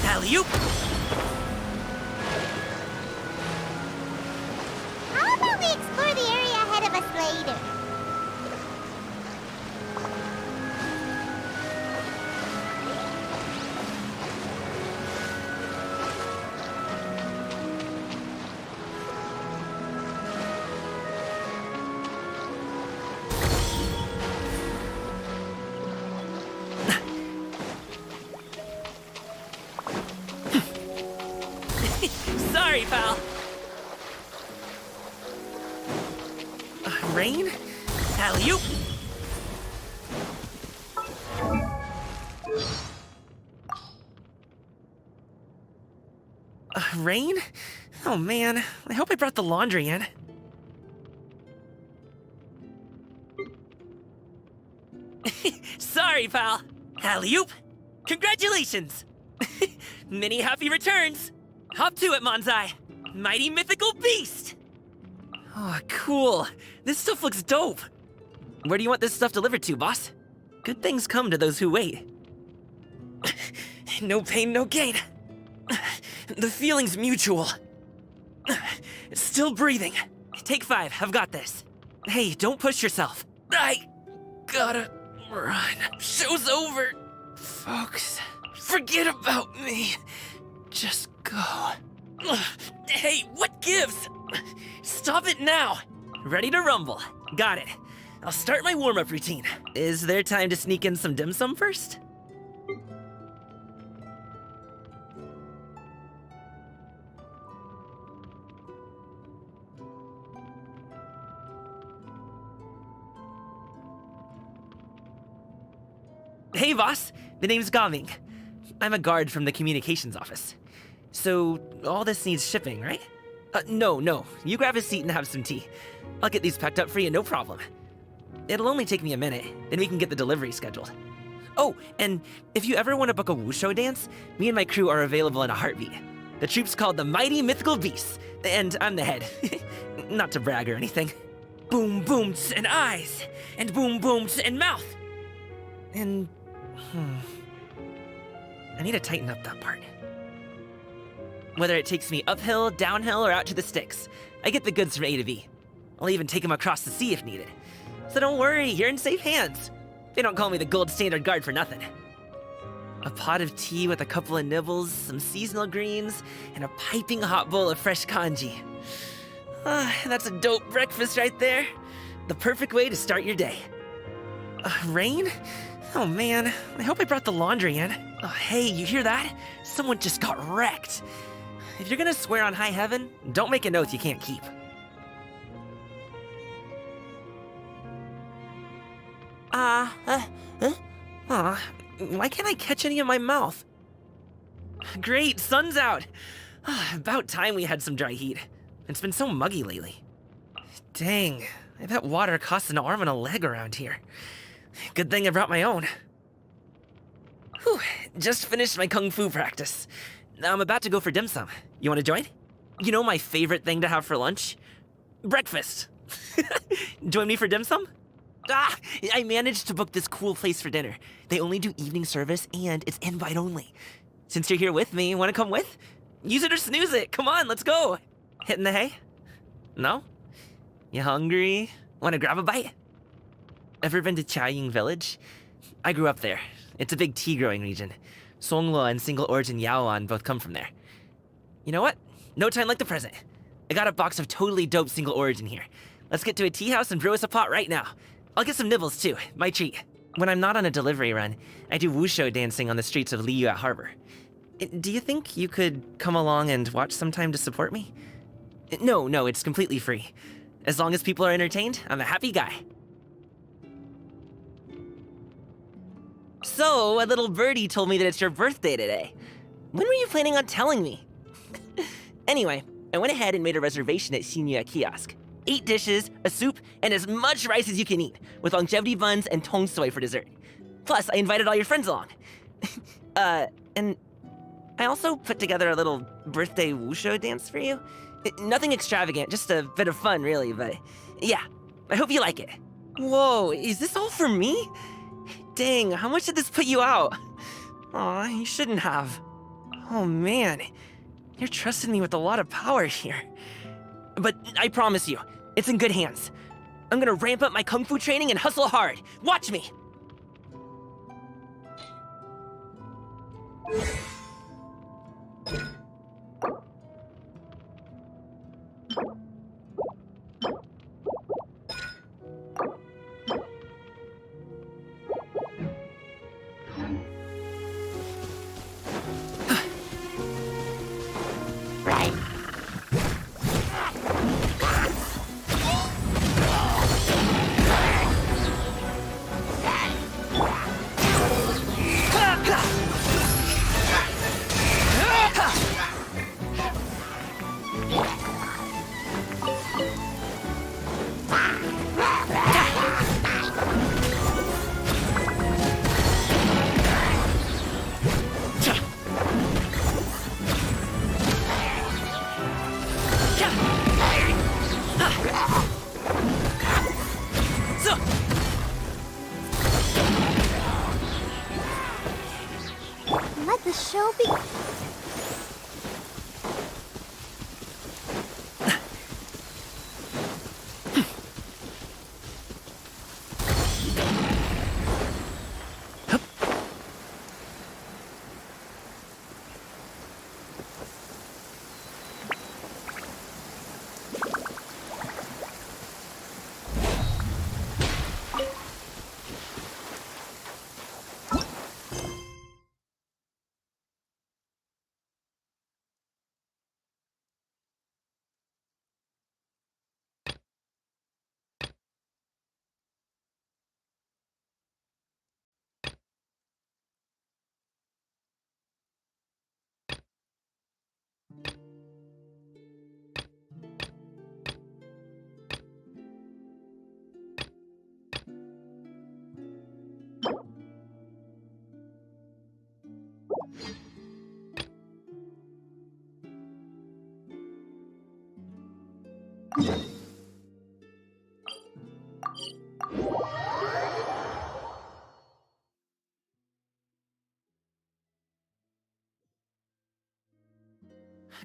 Alley-oop! How about we explore the area ahead of us later? Sorry, pal. Rain? Alley-oop! Rain? Oh man, I hope I brought the laundry in. Sorry, pal. Alley-oop! Congratulations! Many happy returns! Hop to it, Manzai! Mighty mythical beast! Oh, cool. This stuff looks dope. Where do you want this stuff delivered to, boss? Good things come to those who wait. No pain, no gain. The feeling's mutual. Still breathing. Take 5, I've got this. Hey, don't push yourself. I gotta run. Show's over. Folks, forget about me. Just go. Hey, what gives? Stop it now. Ready to rumble. Got it. I'll start my warm-up routine. Is there time to sneak in some dim sum first? Hey, boss. The name's Gaming. I'm a guard from the communications office. So, all this needs shipping, right? No. You grab a seat and have some tea. I'll get these packed up for you, no problem. It'll only take me a minute, then we can get the delivery scheduled. Oh, and if you ever want to book a wushu dance, me and my crew are available in a heartbeat. The troupe's called the Mighty Mythical Beasts, and I'm the head. Not to brag or anything. Boom booms and eyes, and boom booms and mouth. And, I need to tighten up that part. Whether it takes me uphill, downhill, or out to the sticks, I get the goods from A to B. I'll even take them across the sea if needed. So don't worry, you're in safe hands. They don't call me the gold standard guard for nothing. A pot of tea with a couple of nibbles, some seasonal greens, and a piping hot bowl of fresh kanji. That's a dope breakfast right there. The perfect way to start your day. Rain? Oh man, I hope I brought the laundry in. Oh, hey, you hear that? Someone just got wrecked. If you're gonna swear on high heaven, don't make an oath you can't keep. Why can't I catch any in my mouth? Great, sun's out. About time we had some dry heat. It's been so muggy lately. Dang, I bet water costs an arm and a leg around here. Good thing I brought my own. Whew, just finished my kung fu practice. Now I'm about to go for dim sum. You want to join? You know my favorite thing to have for lunch? Breakfast. Join me for dim sum? I managed to book this cool place for dinner. They only do evening service and it's invite only. Since you're here with me, want to come with? Use it or snooze it. Come on, let's go. Hitting the hay? No? You hungry? Want to grab a bite? Ever been to Chaoying Village? I grew up there. It's a big tea growing region. Songlo and single origin Yaoan both come from there. You know what? No time like the present. I got a box of totally dope single origin here. Let's get to a tea house and brew us a pot right now. I'll get some nibbles too, my treat. When I'm not on a delivery run, I do wushu dancing on the streets of Liu at Harbor. Do you think you could come along and watch sometime to support me? No, it's completely free. As long as people are entertained, I'm a happy guy. So, a little birdie told me that it's your birthday today. When were you planning on telling me? Anyway, I went ahead and made a reservation at Shinya Kiosk. 8 dishes, a soup, and as much rice as you can eat, with longevity buns and tong soy for dessert. Plus, I invited all your friends along. And I also put together a little birthday wushu dance for you. Nothing extravagant, just a bit of fun, really, but yeah, I hope you like it. Whoa, is this all for me? Dang, how much did this put you out? Aw, you shouldn't have. Oh man, you're trusting me with a lot of power here. But I promise you, it's in good hands. I'm gonna ramp up my kung fu training and hustle hard. Watch me! Let the show be.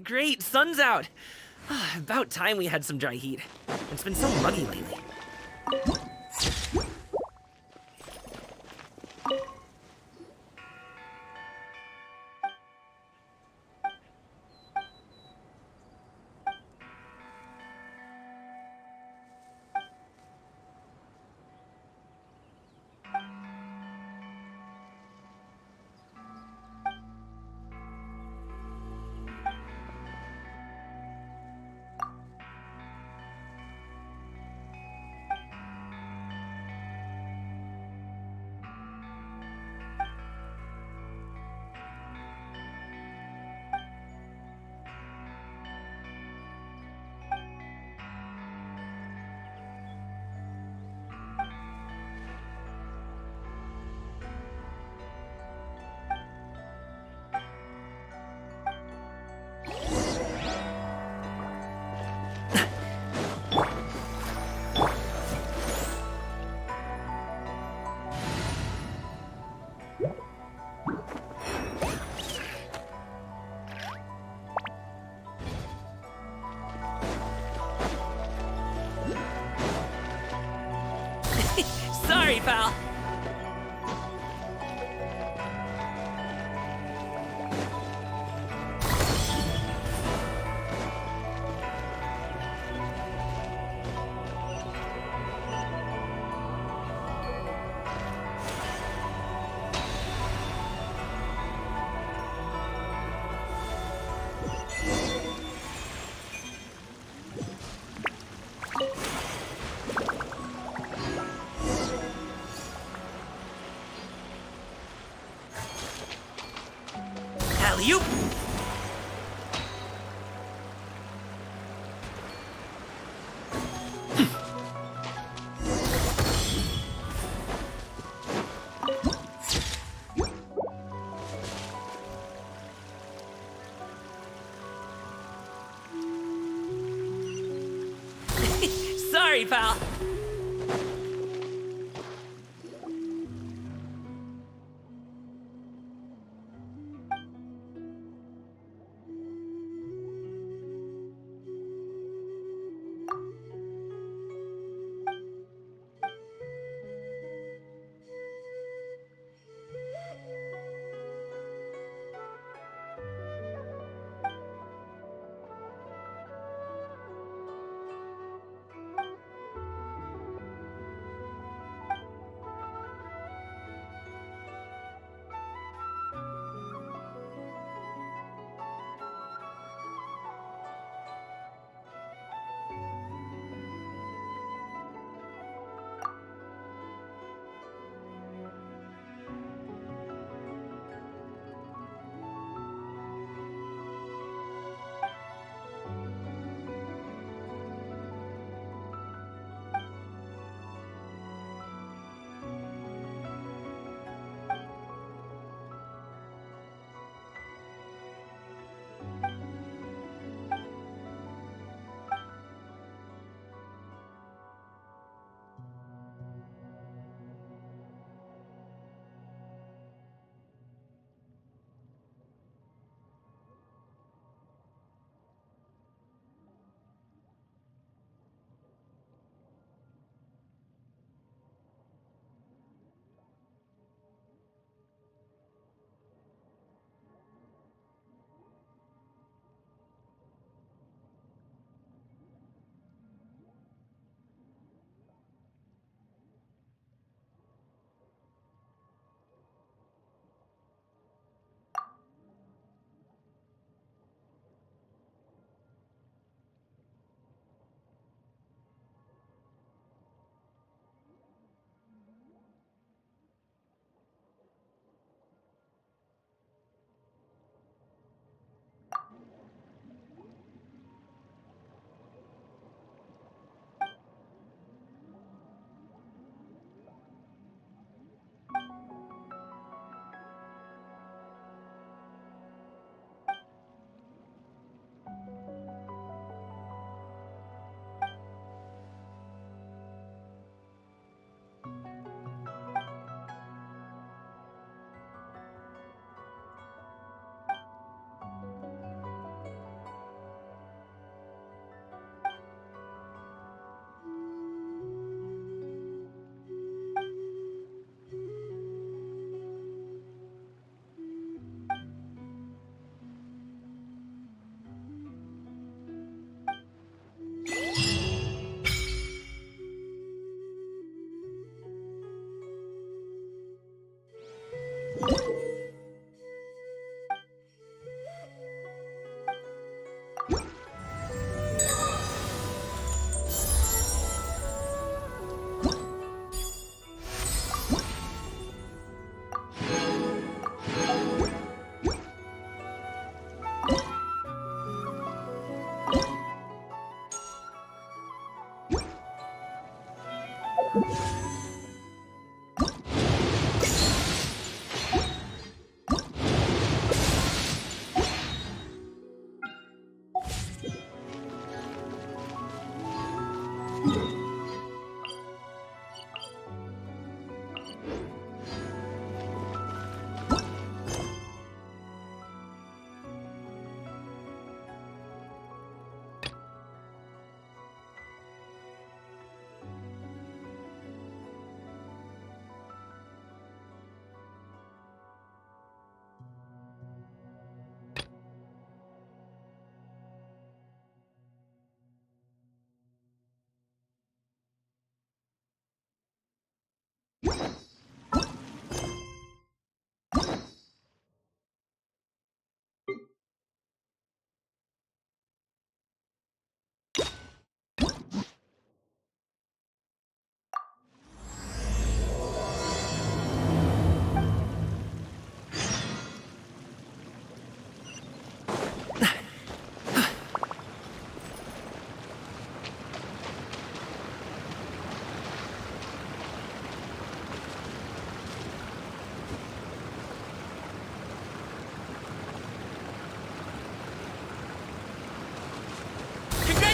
Great, sun's out. About time we had some dry heat. It's been so muggy lately. Sorry, pal. Alley-oop! Sorry, pal.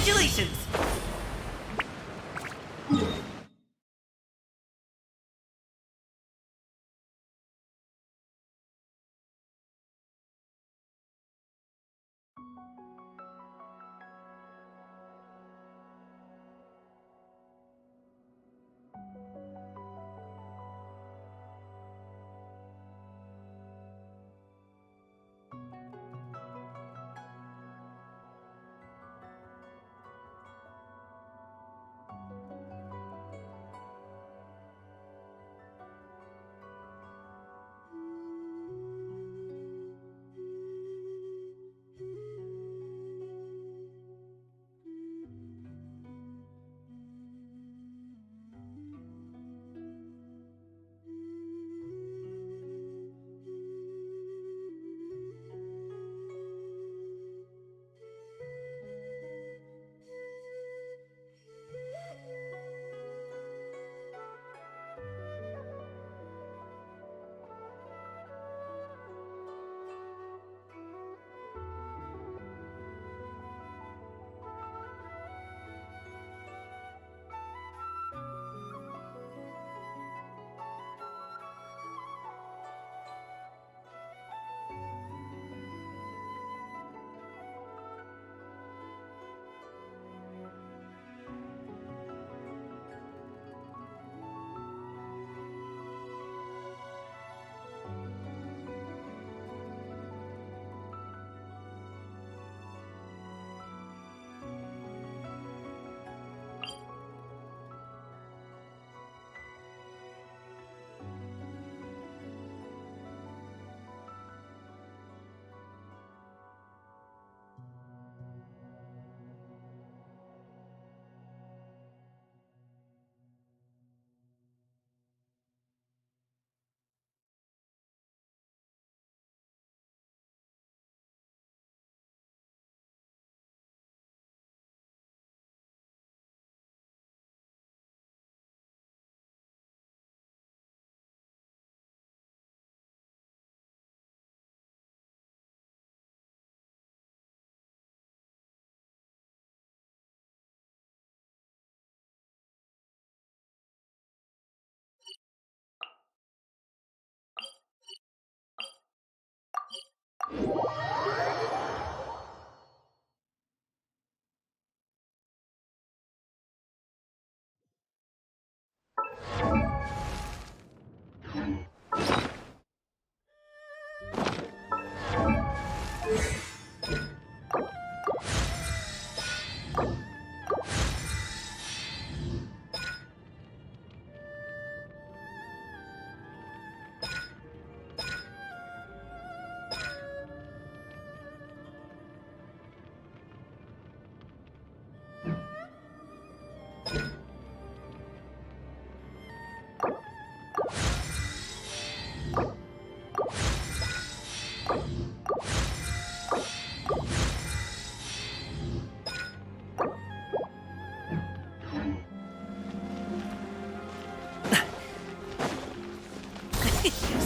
Congratulations!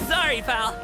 Sorry, pal.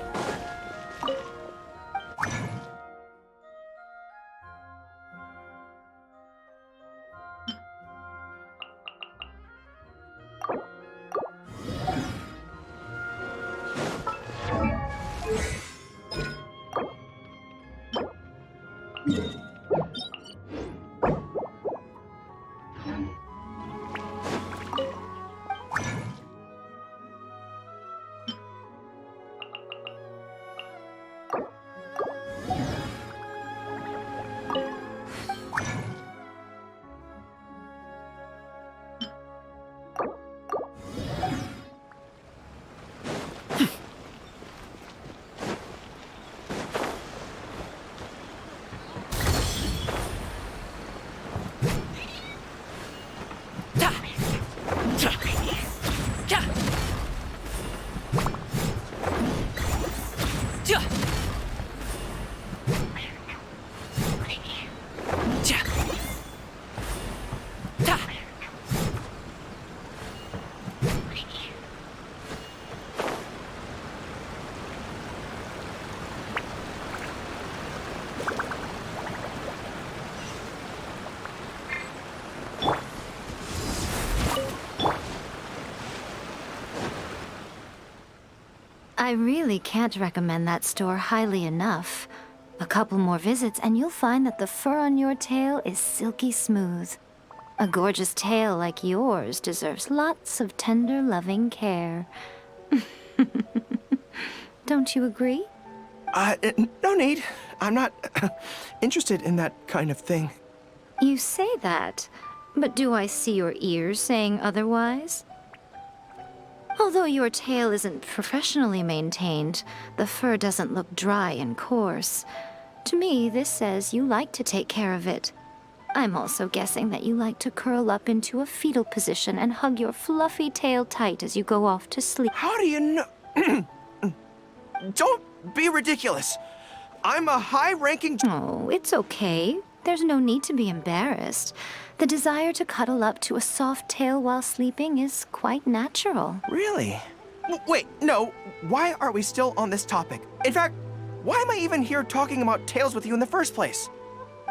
I really can't recommend that store highly enough. A couple more visits and you'll find that the fur on your tail is silky smooth. A gorgeous tail like yours deserves lots of tender, loving care. Don't you agree? No need. I'm not interested in that kind of thing. You say that, but do I see your ears saying otherwise? Although your tail isn't professionally maintained, the fur doesn't look dry and coarse. To me, this says you like to take care of it. I'm also guessing that you like to curl up into a fetal position and hug your fluffy tail tight as you go off to sleep. How do you know? Don't be ridiculous. I'm a high-ranking... Oh, it's okay. There's no need to be embarrassed. The desire to cuddle up to a soft tail while sleeping is quite natural. Really? Wait, no. Why are we still on this topic? In fact, why am I even here talking about tails with you in the first place?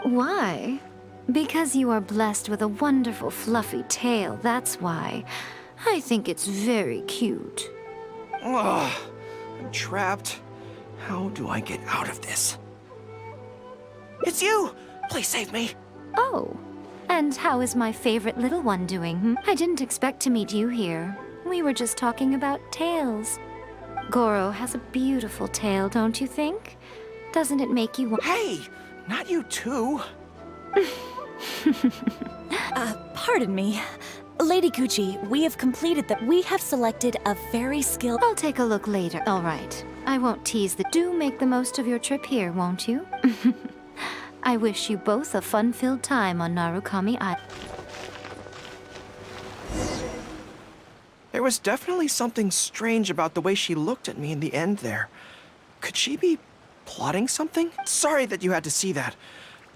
Why? Because you are blessed with a wonderful fluffy tail, that's why. I think it's very cute. Ugh, I'm trapped. How do I get out of this? It's you! Please save me! Oh, and how is my favorite little one doing? I didn't expect to meet you here. We were just talking about tails. Goro has a beautiful tail, don't you think? Doesn't it make you want— Hey! Not you too! Pardon me. Lady Gucci, we have completed that. We have selected a very skilled... I'll take a look later. All right. I won't tease the— Do make the most of your trip here, won't you? I wish you both a fun-filled time on Narukami Island. There was definitely something strange about the way she looked at me in the end there. Could she be plotting something? Sorry that you had to see that.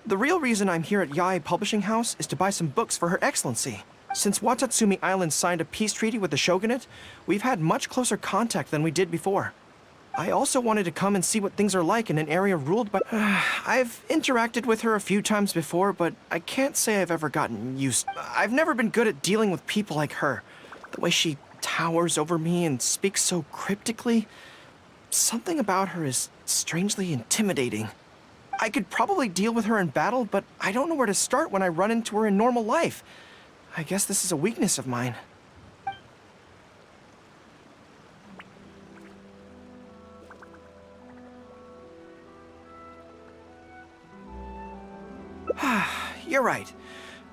The real reason I'm here at Yae Publishing House is to buy some books for Her Excellency. Since Watatsumi Island signed a peace treaty with the shogunate, we've had much closer contact than we did before. I also wanted to come and see what things are like in an area ruled by... I've interacted with her a few times before, but I can't say I've ever gotten used... I've never been good at dealing with people like her. The way she towers over me and speaks so cryptically. Something about her is strangely intimidating. I could probably deal with her in battle, but I don't know where to start when I run into her in normal life. I guess this is a weakness of mine. You're right.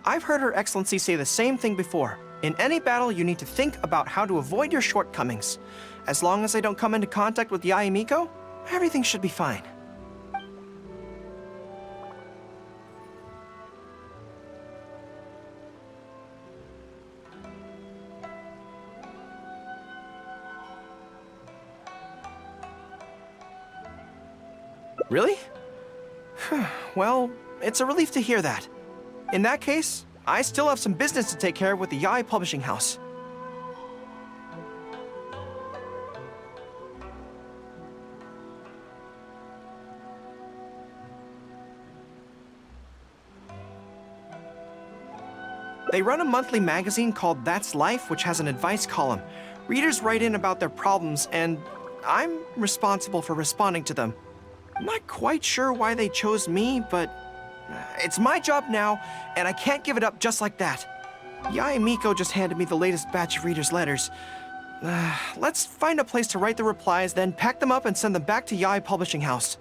I've heard Her Excellency say the same thing before. In any battle, you need to think about how to avoid your shortcomings. As long as I don't come into contact with Yae Miko, everything should be fine. Really? Well, it's a relief to hear that. In that case, I still have some business to take care of with the Yae Publishing House. They run a monthly magazine called That's Life, which has an advice column. Readers write in about their problems, and I'm responsible for responding to them. I'm not quite sure why they chose me, but it's my job now, and I can't give it up just like that. Yae Miko just handed me the latest batch of readers' letters. Let's find a place to write the replies, then pack them up and send them back to Yae Publishing House.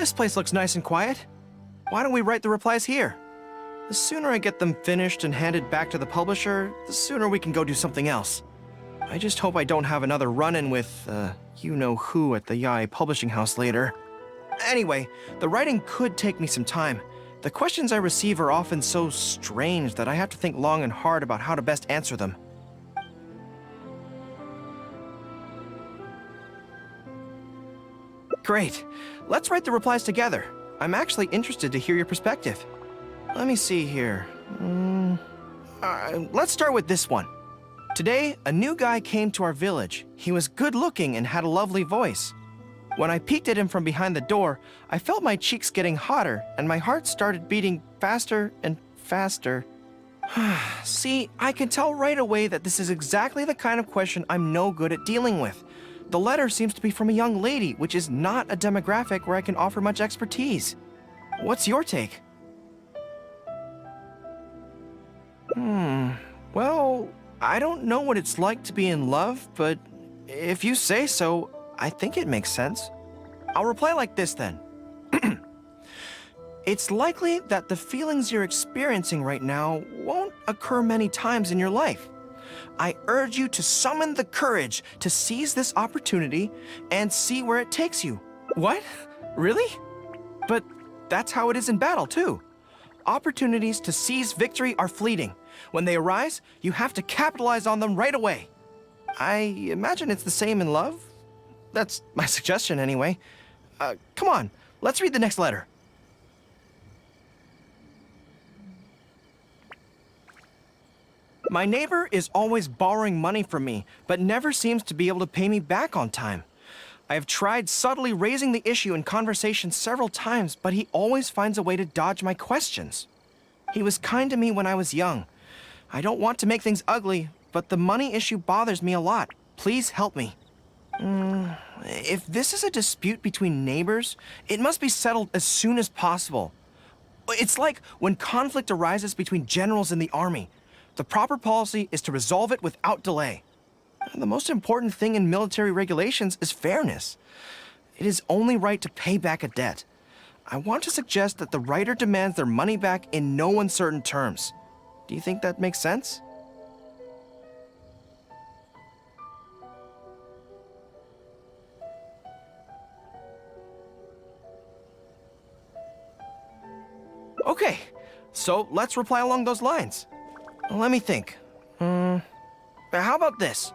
This place looks nice and quiet. Why don't we write the replies here? The sooner I get them finished and handed back to the publisher, the sooner we can go do something else. I just hope I don't have another run-in with, you-know-who at the Yae publishing house later. Anyway, the writing could take me some time. The questions I receive are often so strange that I have to think long and hard about how to best answer them. Great. Let's write the replies together. I'm actually interested to hear your perspective. Let me see here. Let's start with this one. Today, a new guy came to our village. He was good-looking and had a lovely voice. When I peeked at him from behind the door, I felt my cheeks getting hotter, and my heart started beating faster and faster. See, I can tell right away that this is exactly the kind of question I'm no good at dealing with. The letter seems to be from a young lady, which is not a demographic where I can offer much expertise. What's your take? Well, I don't know what it's like to be in love, but if you say so, I think it makes sense. I'll reply like this then. It's likely that the feelings you're experiencing right now won't occur many times in your life. I urge you to summon the courage to seize this opportunity and see where it takes you. What? Really? But that's how it is in battle, too. Opportunities to seize victory are fleeting. When they arise, you have to capitalize on them right away. I imagine it's the same in love. That's my suggestion, anyway. Come on, let's read the next letter. My neighbor is always borrowing money from me, but never seems to be able to pay me back on time. I have tried subtly raising the issue in conversation several times, but he always finds a way to dodge my questions. He was kind to me when I was young. I don't want to make things ugly, but the money issue bothers me a lot. Please help me. If this is a dispute between neighbors, it must be settled as soon as possible. It's like when conflict arises between generals in the army. The proper policy is to resolve it without delay. The most important thing in military regulations is fairness. It is only right to pay back a debt. I want to suggest that the writer demands their money back in no uncertain terms. Do you think that makes sense? Okay, so let's reply along those lines. Let me think. How about this?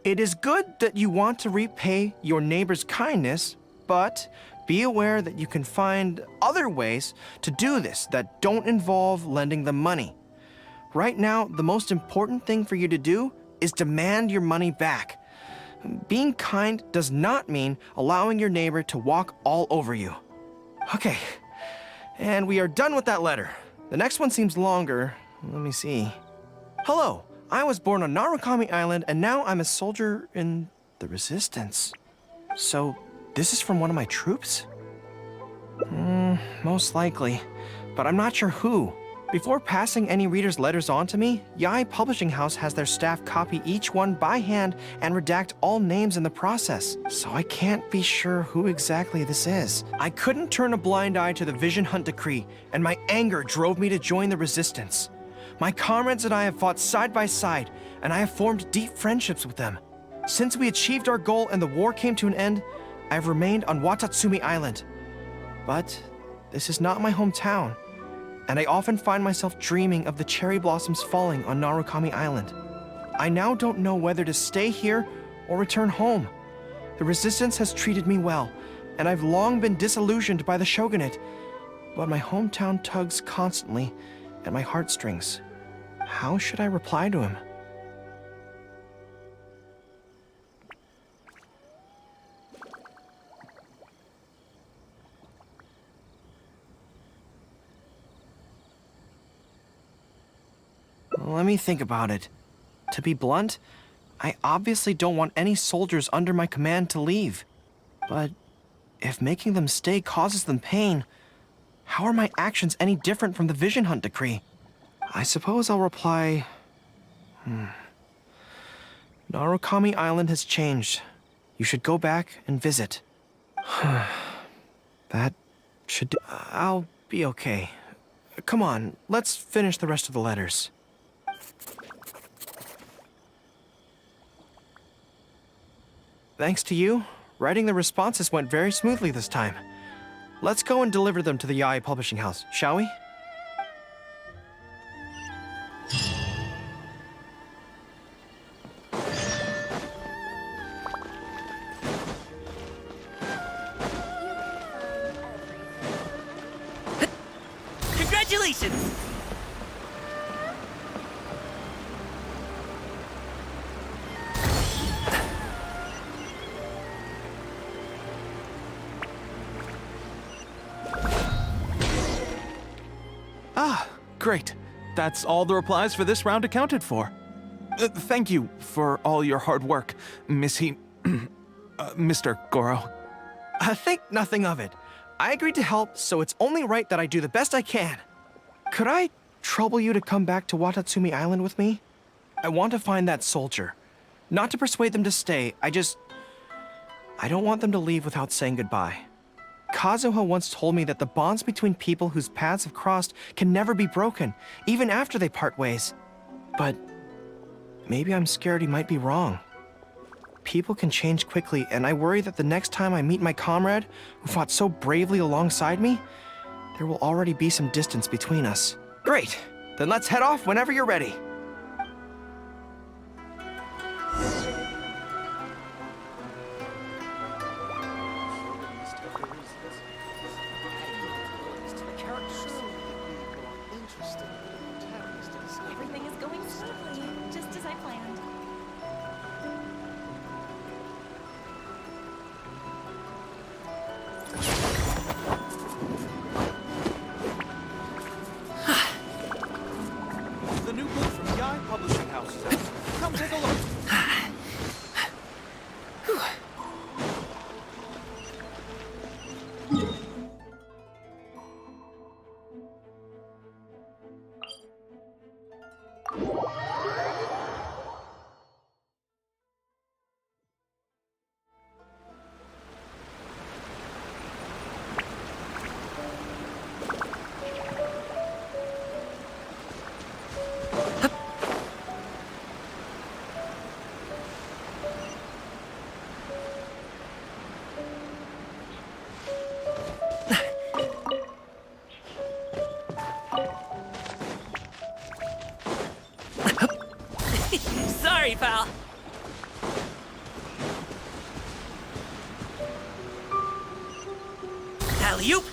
It is good that you want to repay your neighbor's kindness, but be aware that you can find other ways to do this that don't involve lending them money. Right now, the most important thing for you to do is demand your money back. Being kind does not mean allowing your neighbor to walk all over you. Okay, and we are done with that letter. The next one seems longer. Let me see. Hello, I was born on Narukami Island, and now I'm a soldier in the Resistance. So, this is from one of my troops? Most likely, but I'm not sure who. Before passing any reader's letters on to me, Yae Publishing House has their staff copy each one by hand and redact all names in the process, so I can't be sure who exactly this is. I couldn't turn a blind eye to the Vision Hunt decree, and my anger drove me to join the Resistance. My comrades and I have fought side by side, and I have formed deep friendships with them. Since we achieved our goal and the war came to an end, I have remained on Watatsumi Island. But this is not my hometown, and I often find myself dreaming of the cherry blossoms falling on Narukami Island. I now don't know whether to stay here or return home. The Resistance has treated me well, and I've long been disillusioned by the shogunate, but my hometown tugs constantly at my heartstrings. How should I reply to him? Let me think about it. To be blunt, I obviously don't want any soldiers under my command to leave. But if making them stay causes them pain, how are my actions any different from the Vision Hunt decree? I suppose I'll reply... Narukami Island has changed. You should go back and visit. That should do. I'll be okay. Come on, let's finish the rest of the letters. Thanks to you, writing the responses went very smoothly this time. Let's go and deliver them to the Yaoi Publishing House, shall we? Congratulations! Ah, great. That's all the replies for this round accounted for. Thank you for all your hard work, Mr. Goro. Think nothing of it. I agreed to help, so it's only right that I do the best I can. Could I trouble you to come back to Watatsumi Island with me? I want to find that soldier. Not to persuade them to stay, I don't want them to leave without saying goodbye. Kazuha once told me that the bonds between people whose paths have crossed can never be broken, even after they part ways. But maybe I'm scared he might be wrong. People can change quickly, and I worry that the next time I meet my comrade, who fought so bravely alongside me, there will already be some distance between us. Great! Then let's head off whenever you're ready. Everything is going smoothly, just as I planned. The new book from Yaoi Publishing House is out. Come take a look. Sorry, pal. Alley-oop.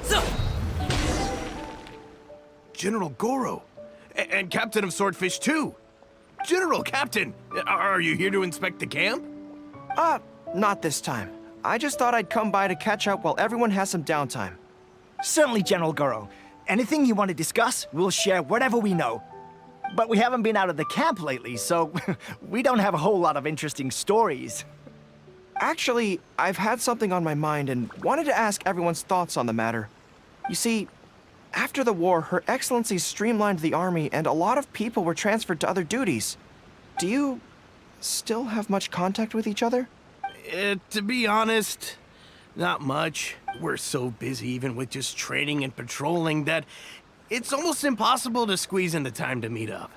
So. General Goro. And Captain of Swordfish too. General Captain, are you here to inspect the camp? Not this time. I just thought I'd come by to catch up while everyone has some downtime. Certainly, General Goro. Anything you want to discuss, we'll share whatever we know. But we haven't been out of the camp lately, so we don't have a whole lot of interesting stories. Actually, I've had something on my mind and wanted to ask everyone's thoughts on the matter. You see, after the war, Her Excellency streamlined the army and a lot of people were transferred to other duties. Do you still have much contact with each other? To be honest, not much. We're so busy even with just training and patrolling that it's almost impossible to squeeze in the time to meet up.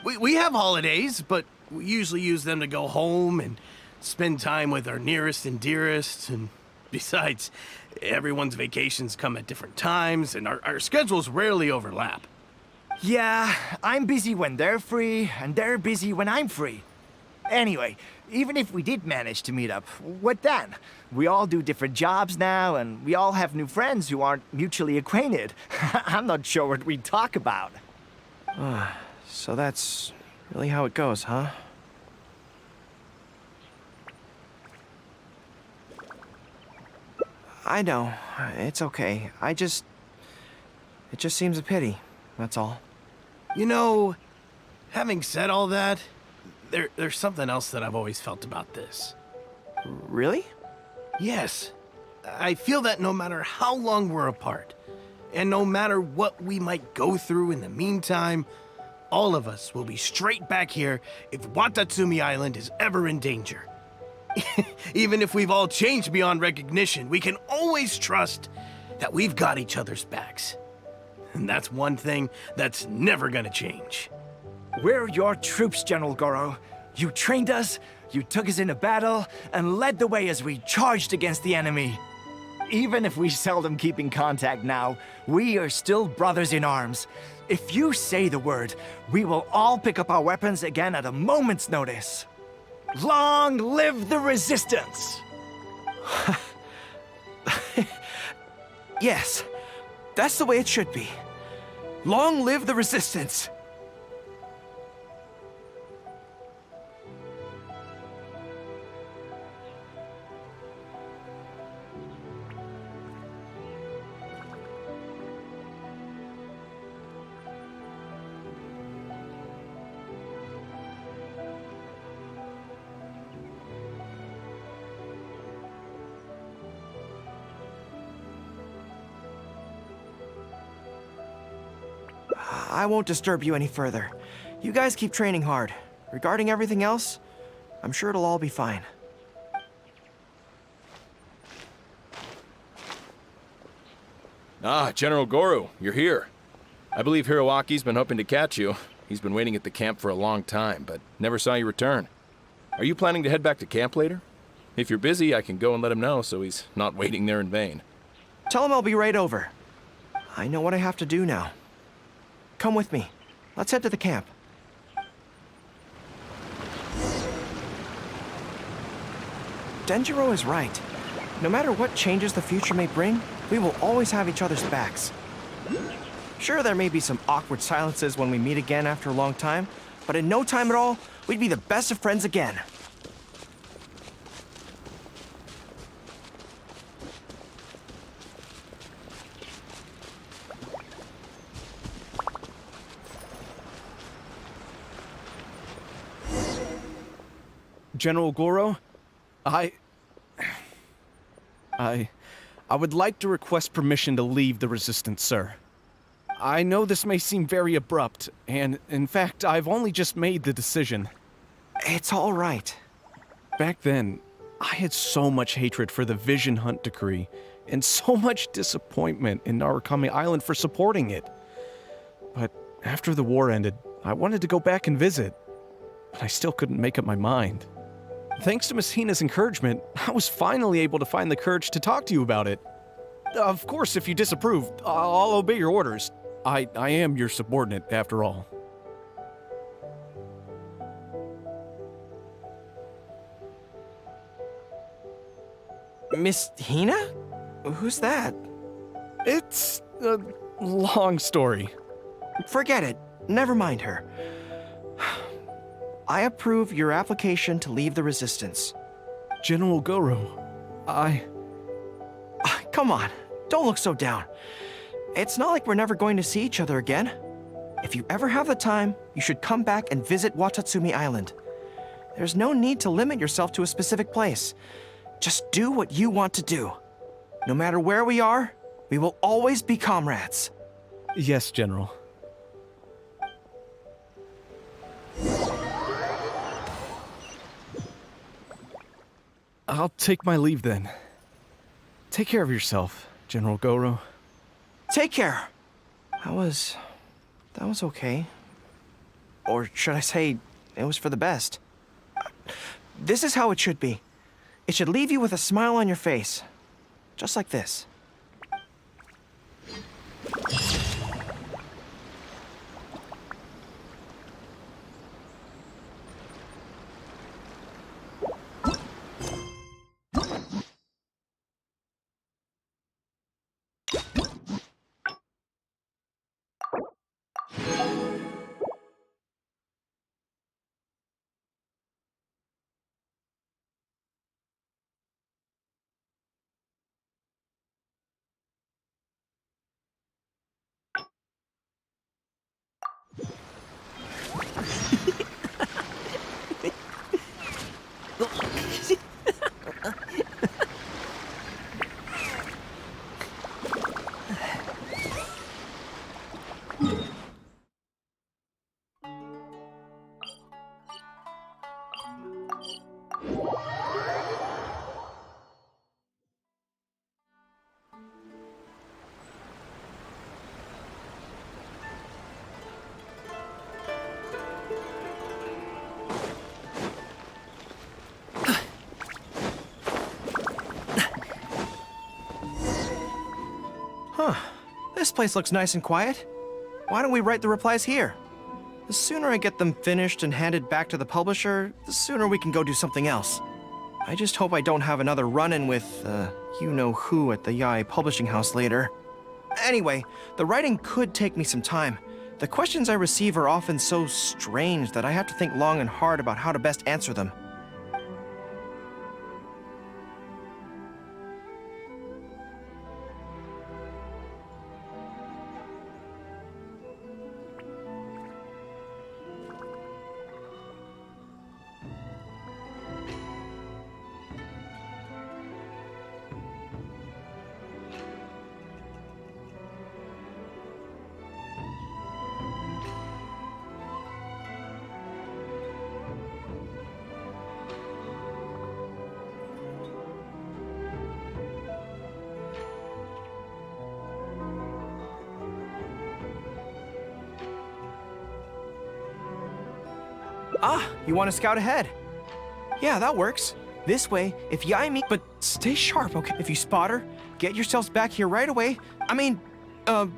We have holidays, but we usually use them to go home and spend time with our nearest and dearest. And besides, everyone's vacations come at different times, and our schedules rarely overlap. Yeah, I'm busy when they're free, and they're busy when I'm free. Anyway, even if we did manage to meet up, what then? We all do different jobs now, and we all have new friends who aren't mutually acquainted. I'm not sure what we'd talk about. So that's really how it goes, huh? I know. It's okay. It just seems a pity, that's all. You know, having said all that, there's something else that I've always felt about this. Really? Yes. I feel that no matter how long we're apart, and no matter what we might go through in the meantime, all of us will be straight back here if Watatsumi Island is ever in danger. Even if we've all changed beyond recognition, we can always trust that we've got each other's backs. And that's one thing that's never gonna change. We're your troops, General Goro. You trained us, you took us into battle, and led the way as we charged against the enemy. Even if we seldom keep in contact now, we are still brothers in arms. If you say the word, we will all pick up our weapons again at a moment's notice. Long live the Resistance! Yes, that's the way it should be. Long live the Resistance! I won't disturb you any further. You guys keep training hard. Regarding everything else, I'm sure it'll all be fine. Ah, General Goro, you're here. I believe Hiroaki's been hoping to catch you. He's been waiting at the camp for a long time, but never saw you return. Are you planning to head back to camp later? If you're busy, I can go and let him know so he's not waiting there in vain. Tell him I'll be right over. I know what I have to do now. Come with me. Let's head to the camp. Denjiro is right. No matter what changes the future may bring, we will always have each other's backs. Sure, there may be some awkward silences when we meet again after a long time, but in no time at all, we'd be the best of friends again. General Goro, I would like to request permission to leave the Resistance, sir. I know this may seem very abrupt, and in fact, I've only just made the decision. It's all right. Back then, I had so much hatred for the Vision Hunt decree, and so much disappointment in Narukami Island for supporting it. But after the war ended, I wanted to go back and visit, but I still couldn't make up my mind. Thanks to Miss Hina's encouragement, I was finally able to find the courage to talk to you about it. Of course, if you disapprove, I'll obey your orders. I am your subordinate, after all. Miss Hina? Who's that? It's a long story. Forget it. Never mind her. I approve your application to leave the Resistance. General Goro, Come on, don't look so down. It's not like we're never going to see each other again. If you ever have the time, you should come back and visit Watatsumi Island. There's no need to limit yourself to a specific place. Just do what you want to do. No matter where we are, we will always be comrades. Yes, General. I'll take my leave then. Take care of yourself, General Goro. Take care. That was okay. Or should I say, it was for the best. This is how it should be. It should leave you with a smile on your face. Just like this. This place looks nice and quiet. Why don't we write the replies here? The sooner I get them finished and handed back to the publisher, the sooner we can go do something else. I just hope I don't have another run-in with, you-know-who at the Yae Publishing House later. Anyway, the writing could take me some time. The questions I receive are often so strange that I have to think long and hard about how to best answer them. Ah, you want to scout ahead? Yeah, that works. This way, if Yae meet, but stay sharp, okay? If you spot her, get yourselves back here right away. I mean, Pleasant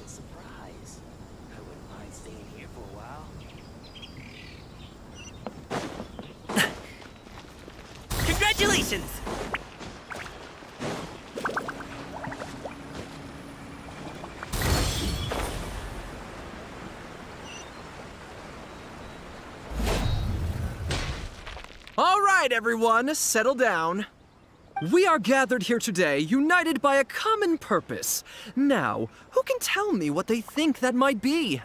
surprise. I wouldn't mind staying here for a while. Congratulations! All right, everyone, settle down. We are gathered here today, united by a common purpose. Now, who can tell me what they think that might be?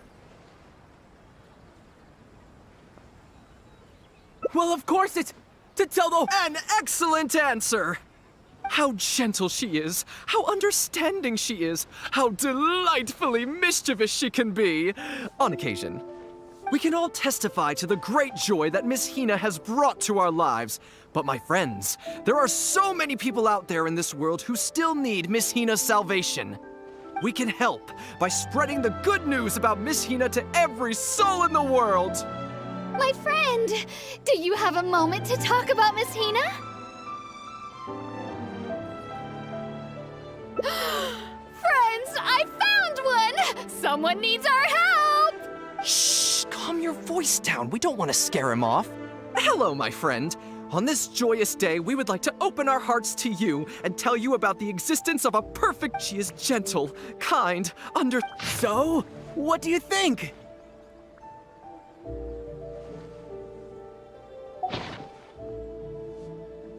Well, of course it's to tell the— An excellent answer! How gentle she is, how understanding she is, how delightfully mischievous she can be, on occasion. We can all testify to the great joy that Miss Hina has brought to our lives. But my friends, there are so many people out there in this world who still need Miss Hina's salvation. We can help by spreading the good news about Miss Hina to every soul in the world. My friend, do you have a moment to talk about Miss Hina? Friends, I found one! Someone needs our help! Shh, calm your voice down. We don't want to scare him off. Hello, my friend. On this joyous day, we would like to open our hearts to you and tell you about the existence of a perfect— She is gentle, kind, So, what do you think?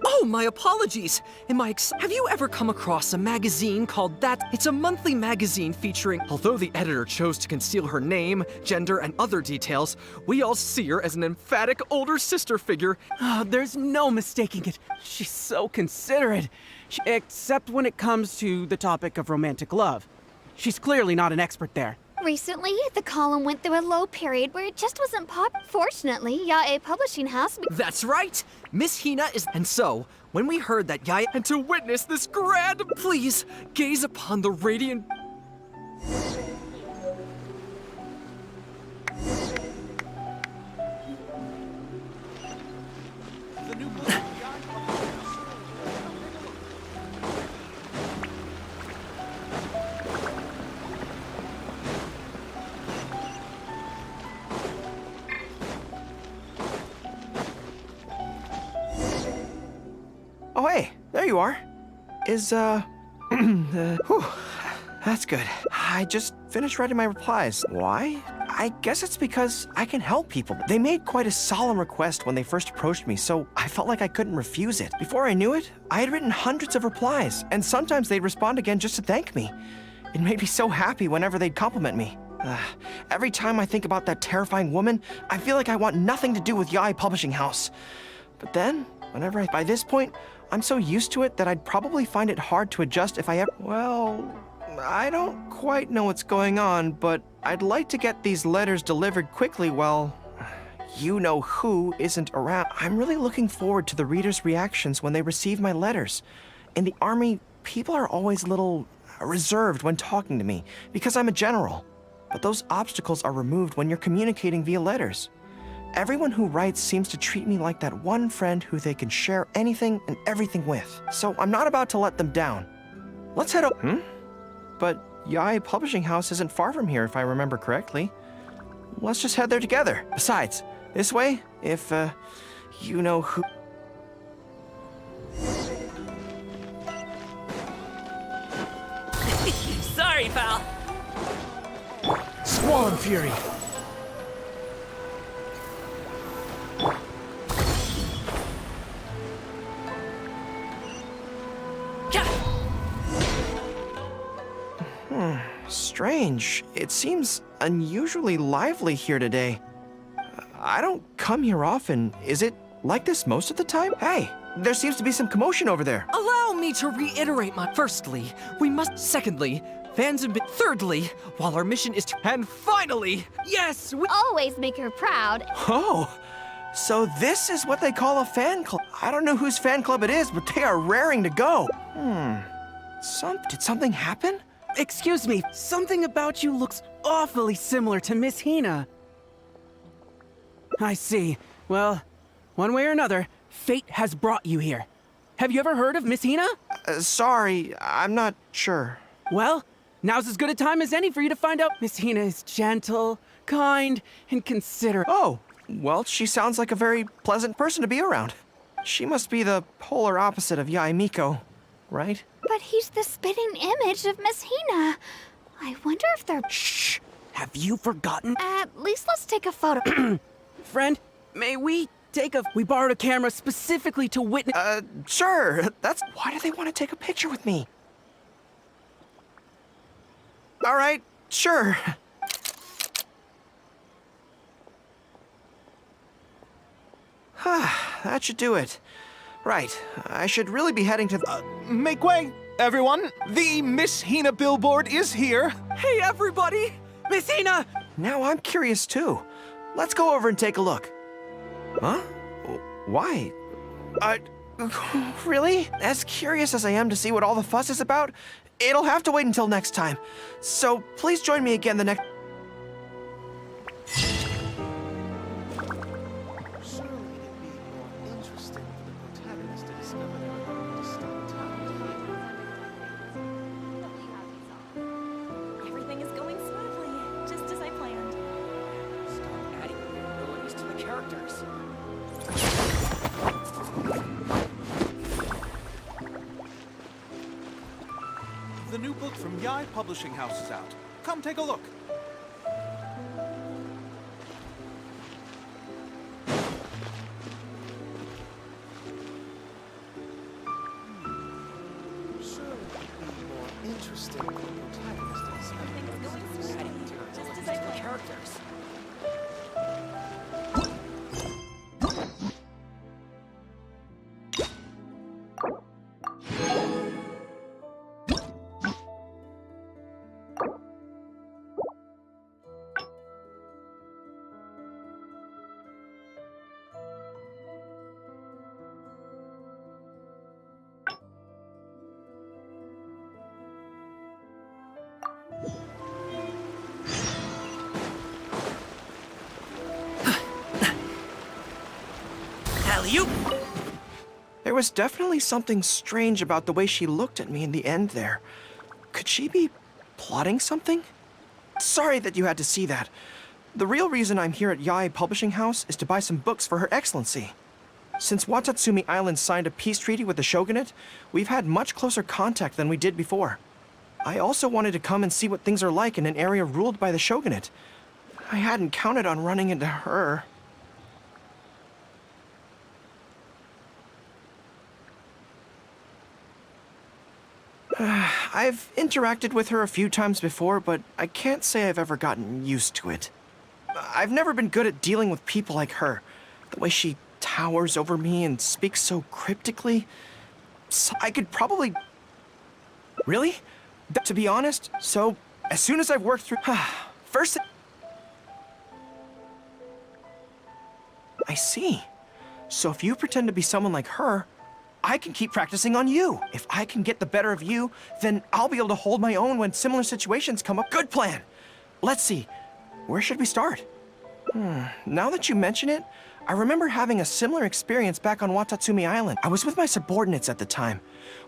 Oh, my apologies. Have you ever come across a magazine called That? It's a monthly magazine featuring— Although the editor chose to conceal her name, gender, and other details, we all see her as an emphatic older sister figure. There's no mistaking it. She's so considerate. Except when it comes to the topic of romantic love. She's clearly not an expert there. Recently, the column went through a low period where it just wasn't Fortunately, Yae Publishing House— That's right! Miss Hina is— And so, when we heard that Yae— And to witness this grand— Please, gaze upon the radiant— Oh, hey, there you are. Whew, that's good. I just finished writing my replies. Why? I guess it's because I can help people. They made quite a solemn request when they first approached me, so I felt like I couldn't refuse it. Before I knew it, I had written hundreds of replies, and sometimes they'd respond again just to thank me. It made me so happy whenever they'd compliment me. Every time I think about that terrifying woman, I feel like I want nothing to do with Yae Publishing House. But then, by this point, I'm so used to it that I'd probably find it hard to adjust if I ever— Well, I don't quite know what's going on, but I'd like to get these letters delivered quickly while you-know-who isn't around. I'm really looking forward to the readers' reactions when they receive my letters. In the Army, people are always a little reserved when talking to me because I'm a general. But those obstacles are removed when you're communicating via letters. everyone who writes seems to treat me like that one friend who they can share anything and everything with. So I'm not about to let them down. Let's head up. But Yai Publishing House isn't far from here, if I remember correctly. Let's just head there together. Besides, this way, if, you know who... Sorry, pal. Squall and Fury. Strange. It seems unusually lively here today. I don't come here often. Is it like this most of the time? Hey, there seems to be some commotion over there. Allow me to reiterate my... Firstly, we must... Secondly, fans have been... Thirdly, while our mission is to... And finally, yes, we... Always make her proud. Oh, so this is what they call a fan club. I don't know whose fan club it is, but they are raring to go. Did something happen? Excuse me, something about you looks awfully similar to Miss Hina. I see. Well, one way or another, fate has brought you here. Have you ever heard of Miss Hina? Sorry, I'm not sure. Well, now's as good a time as any for you to find out. Miss Hina is gentle, kind, and considerate. Oh, well, she sounds like a very pleasant person to be around. She must be the polar opposite of Yai Miko, right? But he's the spitting image of Miss Hina. I wonder if they're... Shh! Have you forgotten? At least let's take a photo. Friend, may we take a... We borrowed a camera specifically to witness... Sure. Why do they want to take a picture with me? All right, sure. That should do it. Right, I should really be heading to... Make way, everyone! The Miss Hina billboard is here! Hey, everybody! Miss Hina! Now I'm curious, too. Let's go over and take a look. Huh? Why? Really? As curious as I am to see what all the fuss is about, it'll have to wait until next time. So please join me again the next... Everything is going smoothly, just as I planned. Stop adding abilities to the characters. The new book from Yai Publishing House is out. Come take a look. Interesting. Everything is going smoothly, just as I planned. Characters. There was definitely something strange about the way she looked at me in the end there. Could she be plotting something? Sorry that you had to see that. The real reason I'm here at Yai Publishing House is to buy some books for Her Excellency. Since Watatsumi Island signed a peace treaty with the shogunate, we've had much closer contact than we did before. I also wanted to come and see what things are like in an area ruled by the shogunate. I hadn't counted on running into her. I've interacted with her a few times before, but I can't say I've ever gotten used to it. I've never been good at dealing with people like her. The way she towers over me and speaks so cryptically. So I could probably... Really? To be honest, so as soon as I've worked through... First... I see. So if you pretend to be someone like her, I can keep practicing on you. If I can get the better of you, then I'll be able to hold my own when similar situations come up. Good plan. Let's see. Where should we start? Now that you mention it, I remember having a similar experience back on Watatsumi Island. I was with my subordinates at the time.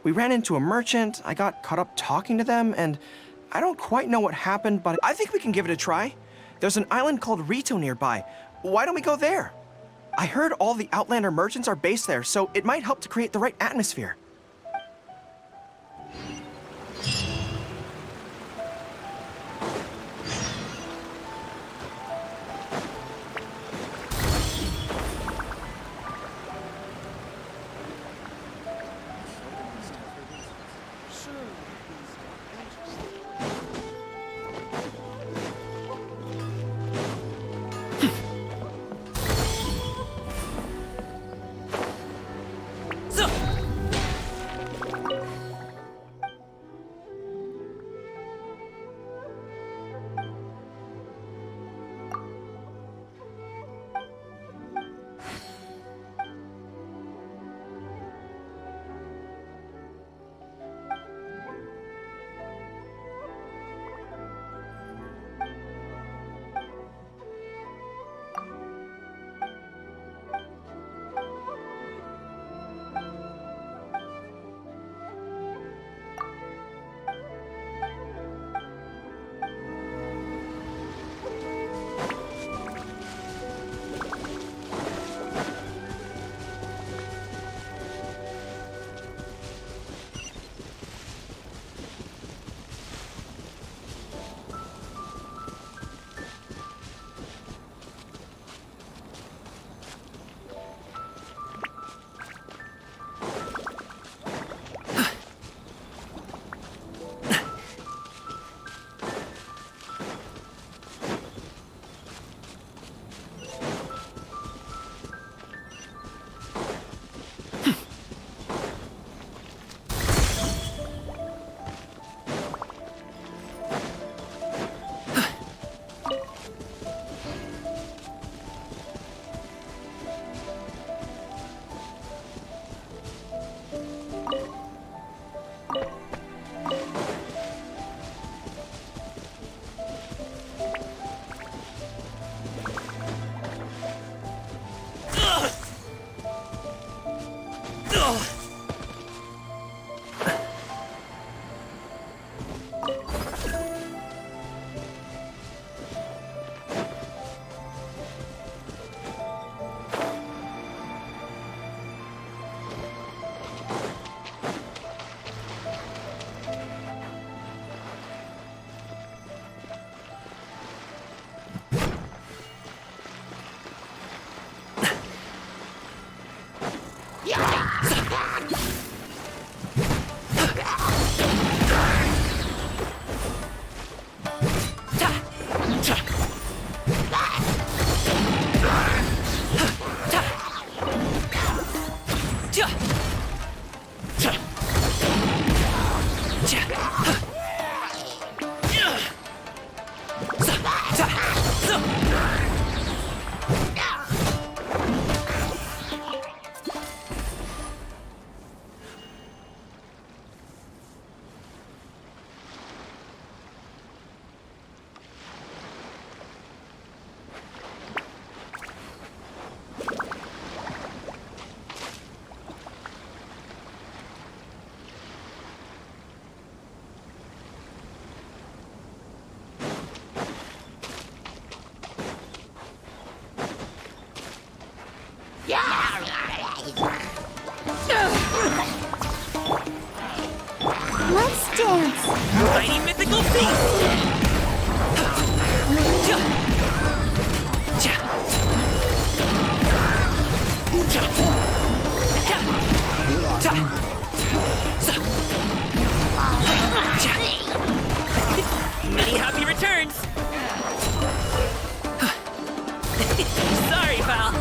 We ran into a merchant, I got caught up talking to them, and I don't quite know what happened, but I think we can give it a try. There's an island called Rito nearby. Why don't we go there? I heard all the Outlander merchants are based there, so it might help to create the right atmosphere. Let's dance. Tiny mythical feast! Many happy returns! Sorry, pal.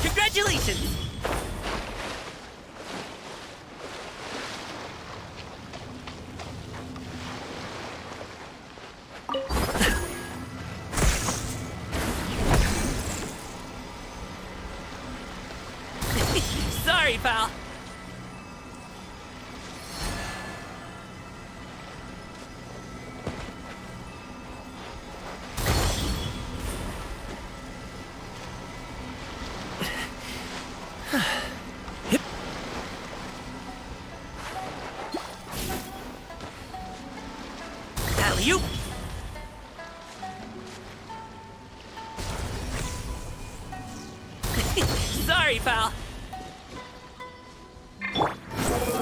Congratulations! Sorry, pal. Alley-oop. Sorry, pal.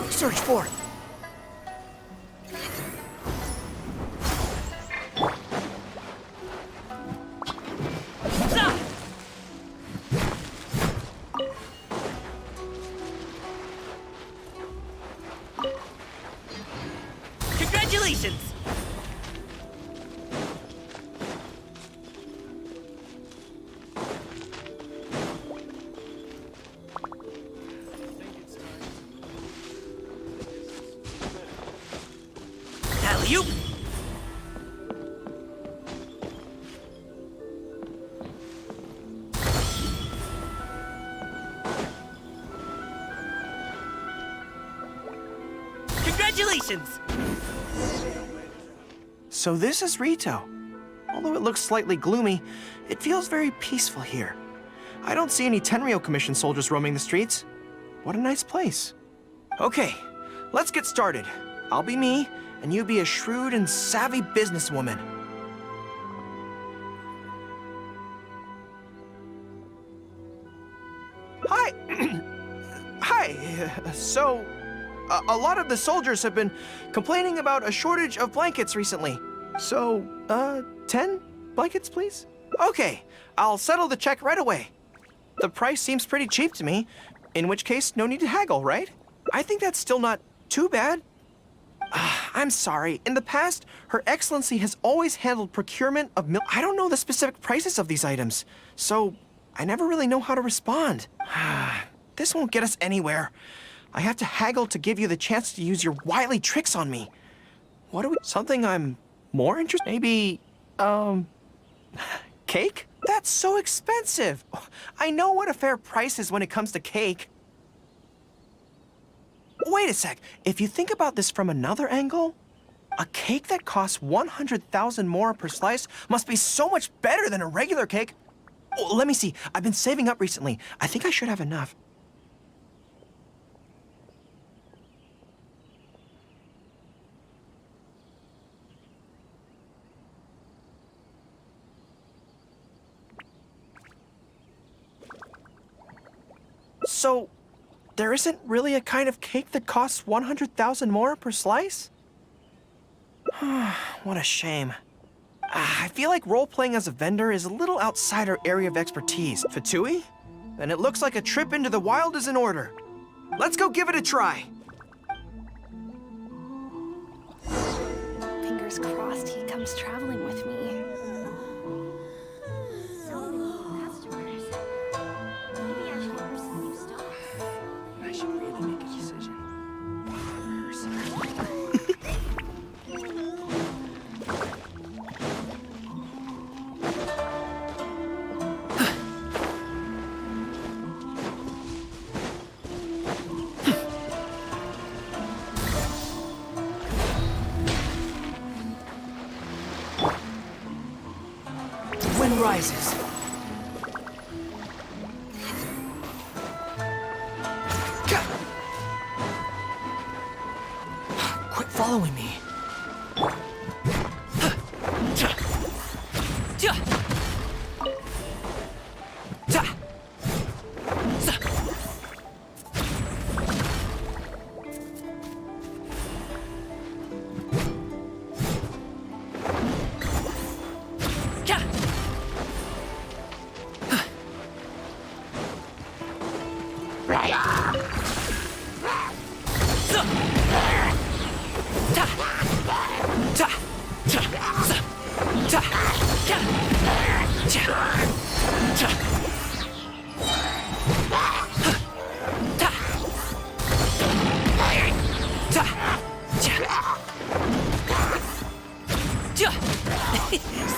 Search for it. Stop. Congratulations. Alley-oop. Congratulations. So this is Rito. Although it looks slightly gloomy, it feels very peaceful here. I don't see any Tenryo Commission soldiers roaming the streets. What a nice place. Okay, let's get started. I'll be me, and you be a shrewd and savvy businesswoman. Hi. Hi. So, a lot of the soldiers have been complaining about a shortage of blankets recently. So, 10 blankets, please? Okay, I'll settle the check right away. The price seems pretty cheap to me, in which case, no need to haggle, right? I think that's still not too bad. I'm sorry. In the past, Her Excellency has always handled procurement of milk. I don't know the specific prices of these items, so I never really know how to respond. This won't get us anywhere. I have to haggle to give you the chance to use your wily tricks on me. What do we... Something I'm more interested... Maybe, cake? That's so expensive. I know what a fair price is when it comes to cake. Wait a sec. If you think about this from another angle, a cake that costs 100,000 more per slice must be so much better than a regular cake. Oh, let me see. I've been saving up recently. I think I should have enough. So, there isn't really a kind of cake that costs 100,000 more per slice? What a shame. I feel like role-playing as a vendor is a little outside our area of expertise. Fatui? Then it looks like a trip into the wild is in order. Let's go give it a try. Fingers crossed he comes traveling with me. I should really make a decision. Wind rises. Quit following me.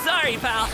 Sorry, pal.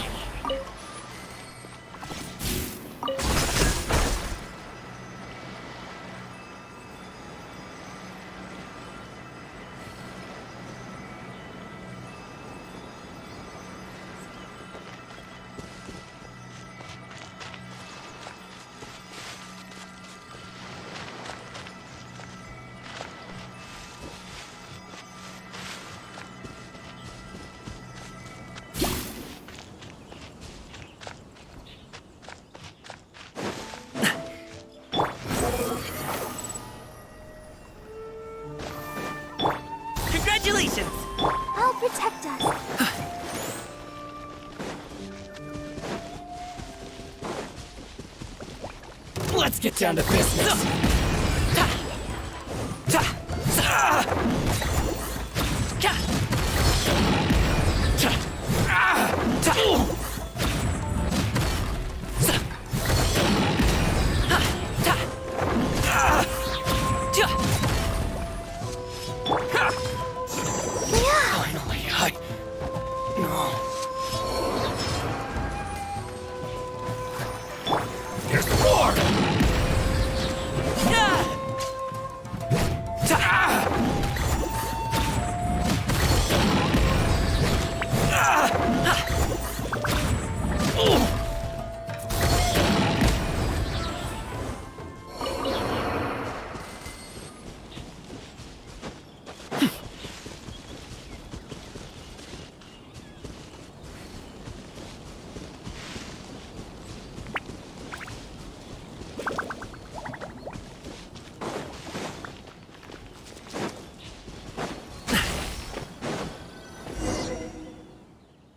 does. Let's get down to business. Finally, Here's more!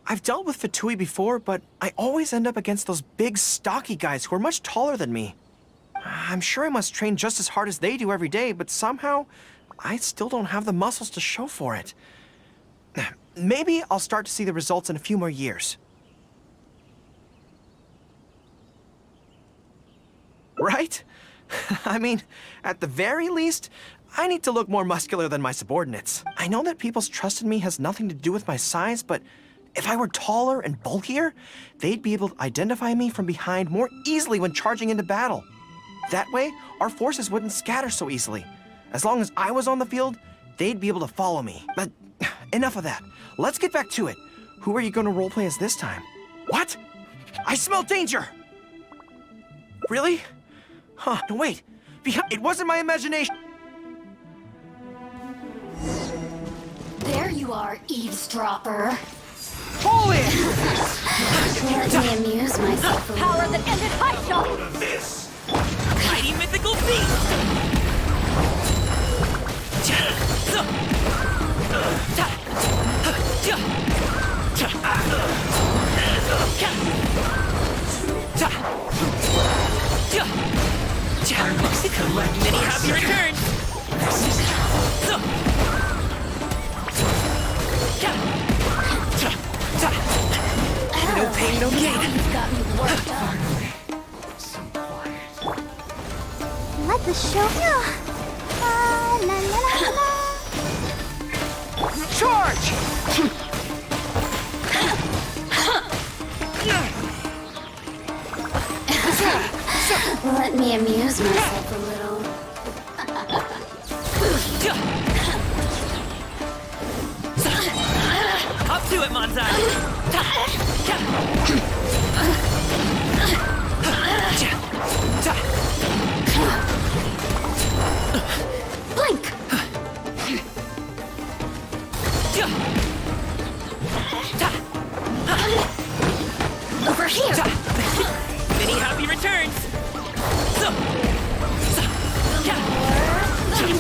I've dealt with Fatui before, but I always end up against those big, stocky guys who are much taller than me. I'm sure I must train just as hard as they do every day, but somehow I still don't have the muscles to show for it. Maybe I'll start to see the results in a few more years. Right? I mean, at the very least, I need to look more muscular than my subordinates. I know that people's trust in me has nothing to do with my size, but if I were taller and bulkier, they'd be able to identify me from behind more easily when charging into battle. That way, our forces wouldn't scatter so easily. As long as I was on the field, they'd be able to follow me. But enough of that. Let's get back to it. Who are you going to roleplay as this time? What? I smell danger! Really? Huh, no wait. It wasn't my imagination. There you are, eavesdropper. Hold it! Let me amuse myself a Power that ended high shot! Mighty mythical beast! Many happy returns! No pain, no gain. You've got me worked up. Let the show go. La la la la. Charge! Let me amuse myself a little. Up to it, Manzai! Blink! Over here! Many happy returns! The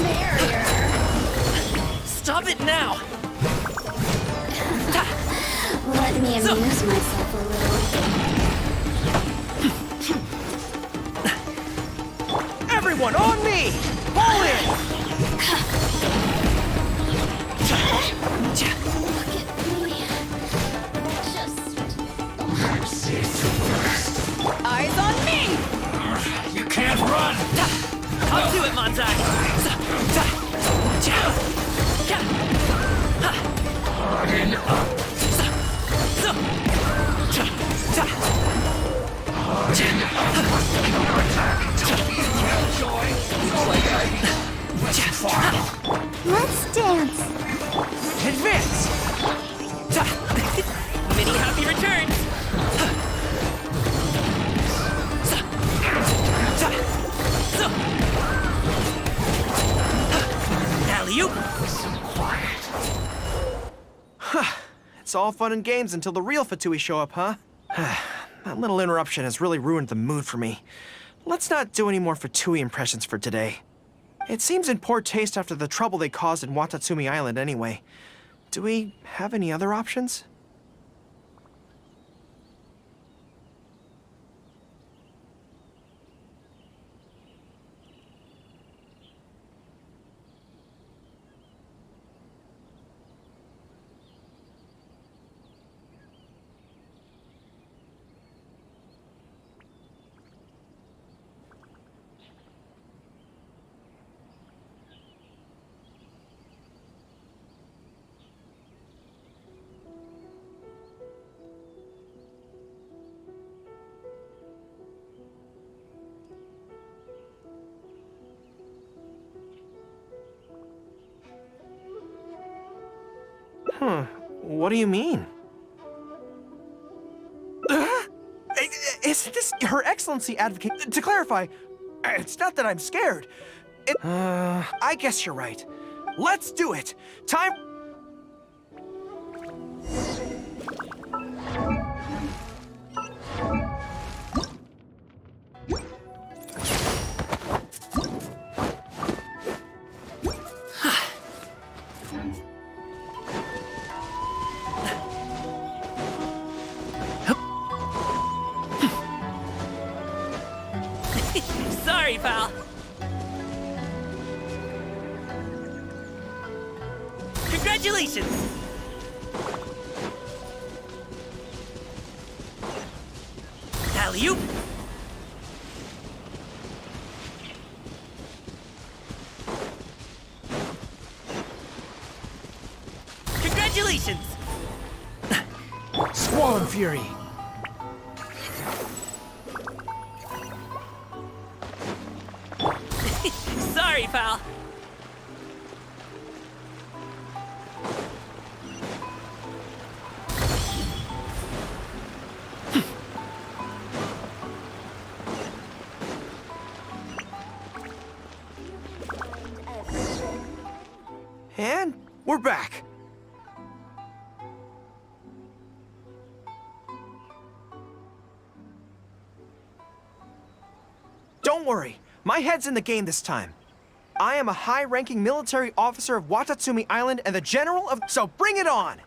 merrier. Stop it now! Let me amuse myself a little. Everyone on me! Pull in! Eyes on me! You can't run! Up to it, Manzai! Harden up! Counterattack! Don't be a killjoy! Looks like I went too far. Let's dance. Advance! Many happy returns! Alley-oop! It's all fun and games until the real Fatui show up, huh? That little interruption has really ruined the mood for me. Let's not do any more Fatui impressions for today. It seems in poor taste after the trouble they caused in Watatsumi Island anyway. Do we have any other options? What do you mean? Is this Her Excellency Advocate? To clarify, it's not that I'm scared. I guess you're right. Let's do it. Time. Sorry, pal. Congratulations! Alley-oop! Congratulations! Squall Fury! Sorry, pal. And we're back. Don't worry, my head's in the game this time. I am a high-ranking military officer of Watatsumi Island and the general of... So bring it on!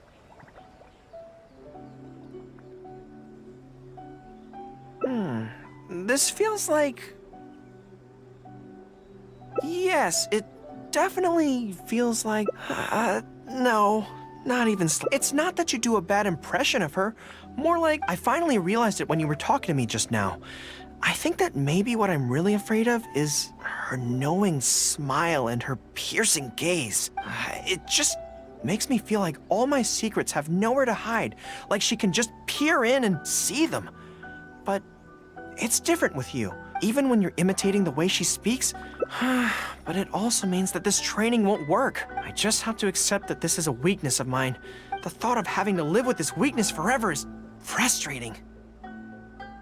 This feels like... Yes, it definitely feels like... no, not even It's not that you do a bad impression of her. More like, I finally realized it when you were talking to me just now. I think that maybe what I'm really afraid of is her knowing smile and her piercing gaze. It just makes me feel like all my secrets have nowhere to hide, like she can just peer in and see them. But it's different with you, even when you're imitating the way she speaks. But it also means that this training won't work. I just have to accept that this is a weakness of mine. The thought of having to live with this weakness forever is frustrating.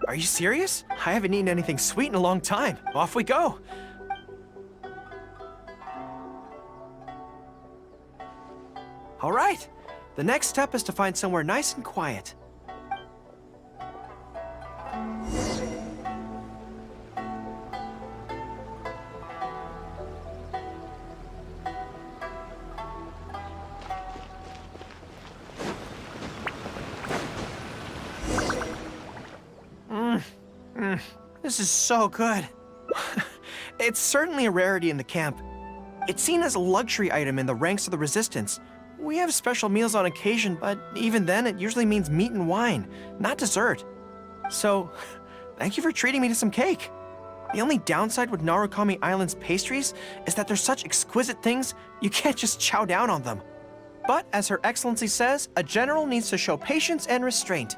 Are you serious? I haven't eaten anything sweet in a long time. Off we go. All right. The next step is to find somewhere nice and quiet. This is so good. It's certainly a rarity in the camp. It's seen as a luxury item in the ranks of the Resistance. We have special meals on occasion, but even then it usually means meat and wine, not dessert. So, thank you for treating me to some cake. The only downside with Narukami Island's pastries is that they're such exquisite things, you can't just chow down on them. But as Her Excellency says, a general needs to show patience and restraint.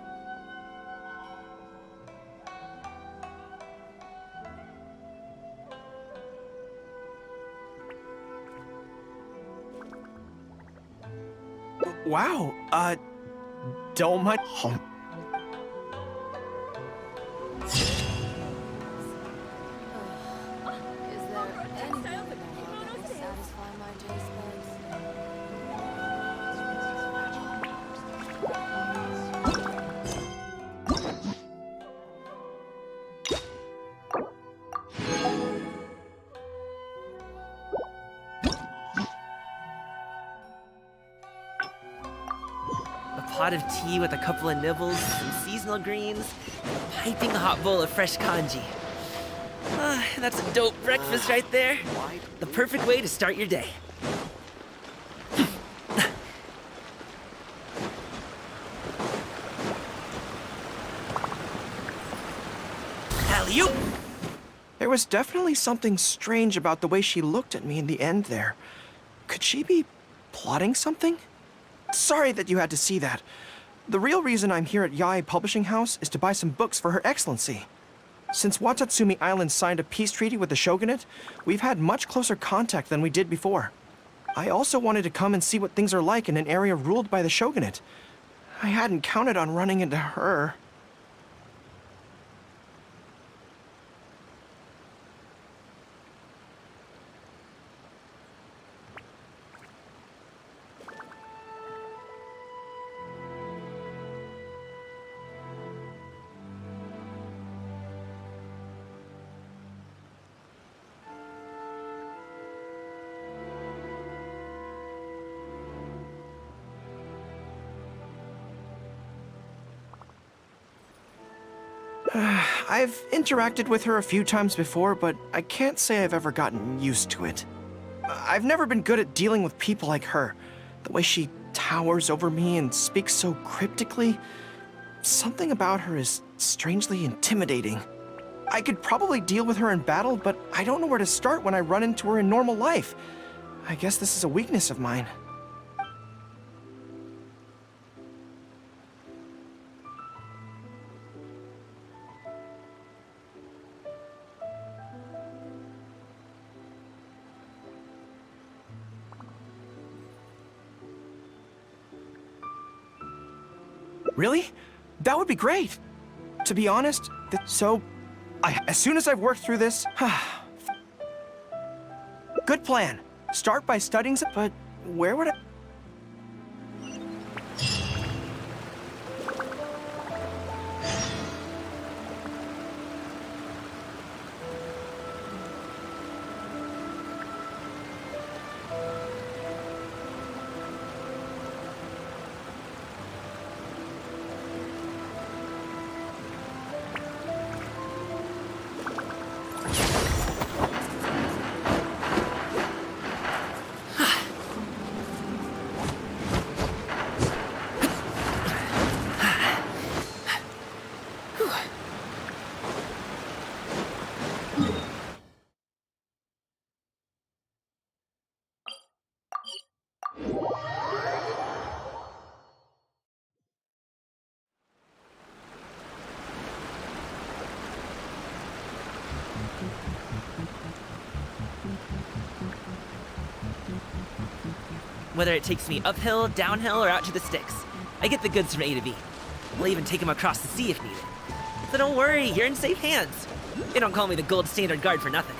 Wow, don't mind. pot of tea with a couple of nibbles, some seasonal greens, a piping hot bowl of fresh kanji. That's a dope breakfast right there. The perfect way to start your day. Alley-oop! There was definitely something strange about the way she looked at me in the end there. Could she be plotting something? Sorry that you had to see that. The real reason I'm here at Yae Publishing House is to buy some books for Her Excellency. Since Watatsumi Island signed a peace treaty with the shogunate, we've had much closer contact than we did before. I also wanted to come and see what things are like in an area ruled by the shogunate. I hadn't counted on running into her. I've interacted with her a few times before, but I can't say I've ever gotten used to it. I've never been good at dealing with people like her. The way she towers over me and speaks so cryptically. Something about her is strangely intimidating. I could probably deal with her in battle, but I don't know where to start when I run into her in normal life. I guess this is a weakness of mine. Really? That would be great. To be honest, as soon as I've worked through this, good plan. Start by studying some, but where would I? Whether it takes me uphill, downhill, or out to the sticks, I get the goods from A to B. I'll even take them across the sea if needed. So don't worry, you're in safe hands. They don't call me the gold standard guard for nothing.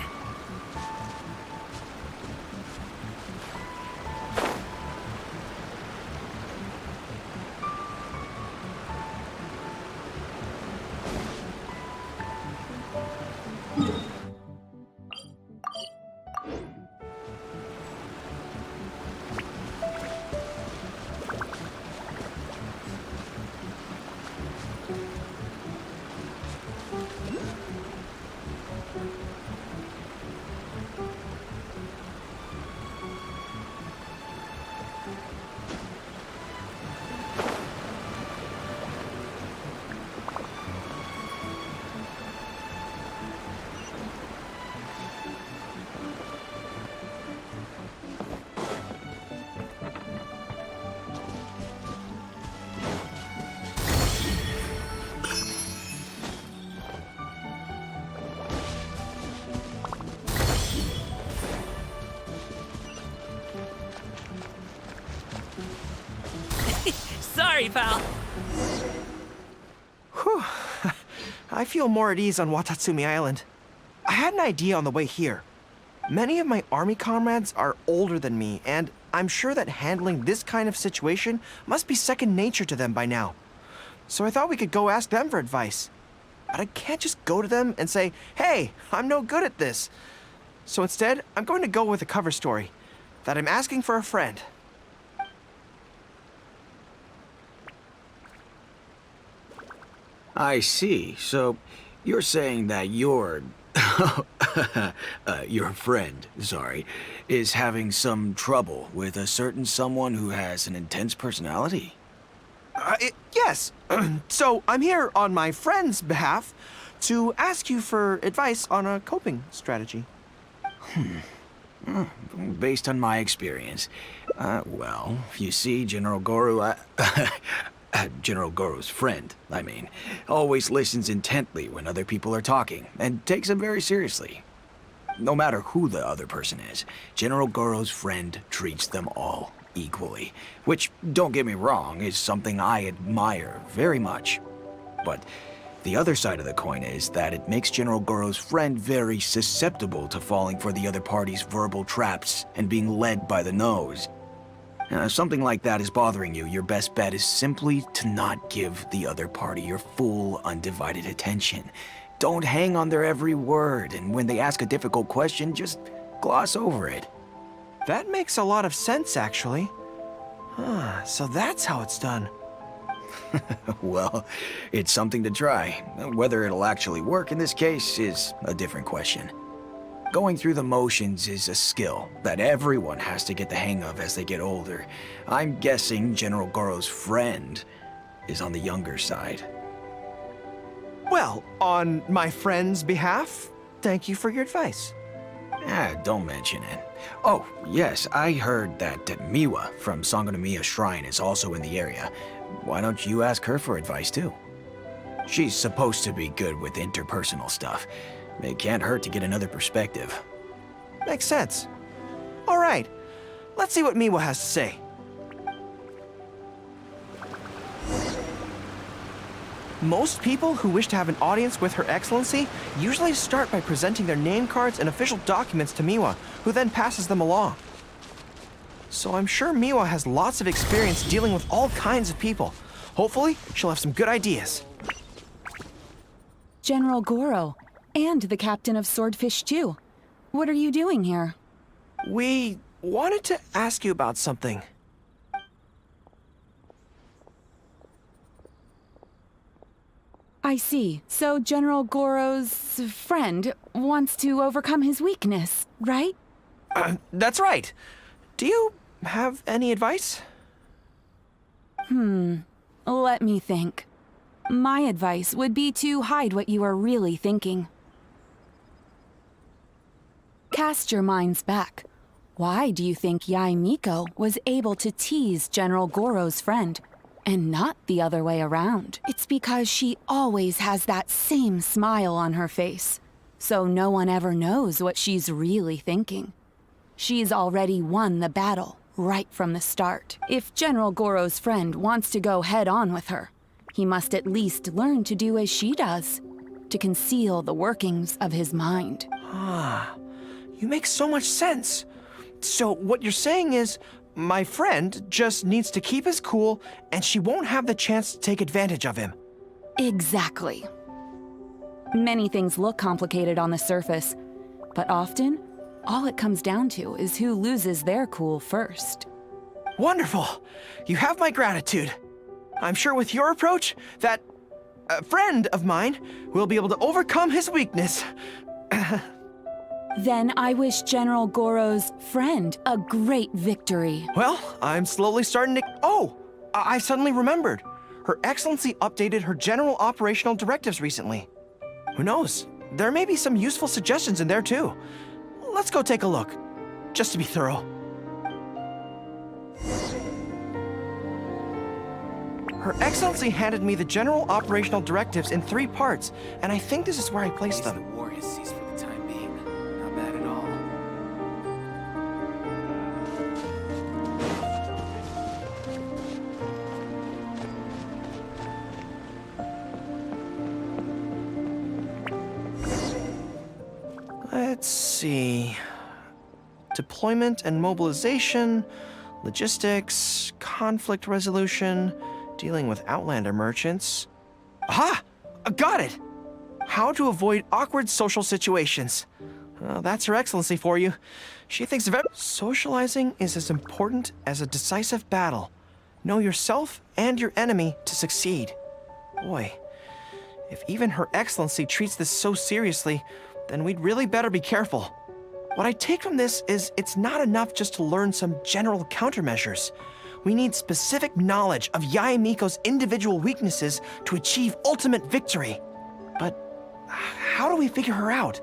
Sorry, pal. Whew. I feel more at ease on Watatsumi Island. I had an idea on the way here. Many of my army comrades are older than me, and I'm sure that handling this kind of situation must be second nature to them by now. So I thought we could go ask them for advice. But I can't just go to them and say, hey, I'm no good at this. So instead, I'm going to go with a cover story, that I'm asking for a friend. I see. So, you're saying that your friend, sorry, is having some trouble with a certain someone who has an intense personality? Yes. So, I'm here on my friend's behalf to ask you for advice on a coping strategy. Based on my experience, well, you see, General Goro, General Goro's friend, I mean, always listens intently when other people are talking, and takes them very seriously. No matter who the other person is, General Goro's friend treats them all equally, which, don't get me wrong, is something I admire very much. But the other side of the coin is that it makes General Goro's friend very susceptible to falling for the other party's verbal traps and being led by the nose. If something like that is bothering you, your best bet is simply to not give the other party your full, undivided attention. Don't hang on their every word, and when they ask a difficult question, just gloss over it. That makes a lot of sense, actually. So that's how it's done. Well, it's something to try. Whether it'll actually work in this case is a different question. Going through the motions is a skill that everyone has to get the hang of as they get older. I'm guessing General Goro's friend is on the younger side. Well, on my friend's behalf, thank you for your advice. Don't mention it. Oh, yes, I heard that Miwa from Sangonomiya Shrine is also in the area. Why don't you ask her for advice, too? She's supposed to be good with interpersonal stuff. It can't hurt to get another perspective. Makes sense. All right, let's see what Miwa has to say. Most people who wish to have an audience with Her Excellency usually start by presenting their name cards and official documents to Miwa, who then passes them along. So I'm sure Miwa has lots of experience dealing with all kinds of people. Hopefully, she'll have some good ideas. General Goro, and the captain of Swordfish too. What are you doing here? We wanted to ask you about something. I see. So General Goro's friend wants to overcome his weakness, right? That's right. Do you have any advice? Let me think. My advice would be to hide what you are really thinking. Cast your minds back. Why do you think Yai Miko was able to tease General Goro's friend, and not the other way around? It's because she always has that same smile on her face, so no one ever knows what she's really thinking. She's already won the battle right from the start. If General Goro's friend wants to go head-on with her, he must at least learn to do as she does, to conceal the workings of his mind. You make so much sense. So what you're saying is, my friend just needs to keep his cool, and she won't have the chance to take advantage of him. Exactly. Many things look complicated on the surface, but often, all it comes down to is who loses their cool first. Wonderful! You have my gratitude. I'm sure with your approach, that friend of mine will be able to overcome his weakness. Then I wish General Goro's friend a great victory. Well, I'm slowly starting to... Oh! I suddenly remembered. Her Excellency updated her general operational directives recently. Who knows? There may be some useful suggestions in there too. Let's go take a look, just to be thorough. Her Excellency handed me the general operational directives in 3 parts, and I think this is where I placed them. The war has ceased for the time being. Not bad at all. Let's see. Deployment and mobilization, logistics, conflict resolution, dealing with Outlander merchants. Aha! Got it! How to avoid awkward social situations. Well, that's Her Excellency for you. She thinks of it. Socializing is as important as a decisive battle. Know yourself and your enemy to succeed. Boy, If even Her Excellency treats this so seriously, then we'd really better be careful. What I take from this is it's not enough just to learn some general countermeasures. We need specific knowledge of Yae Miko's individual weaknesses to achieve ultimate victory. But how do we figure her out?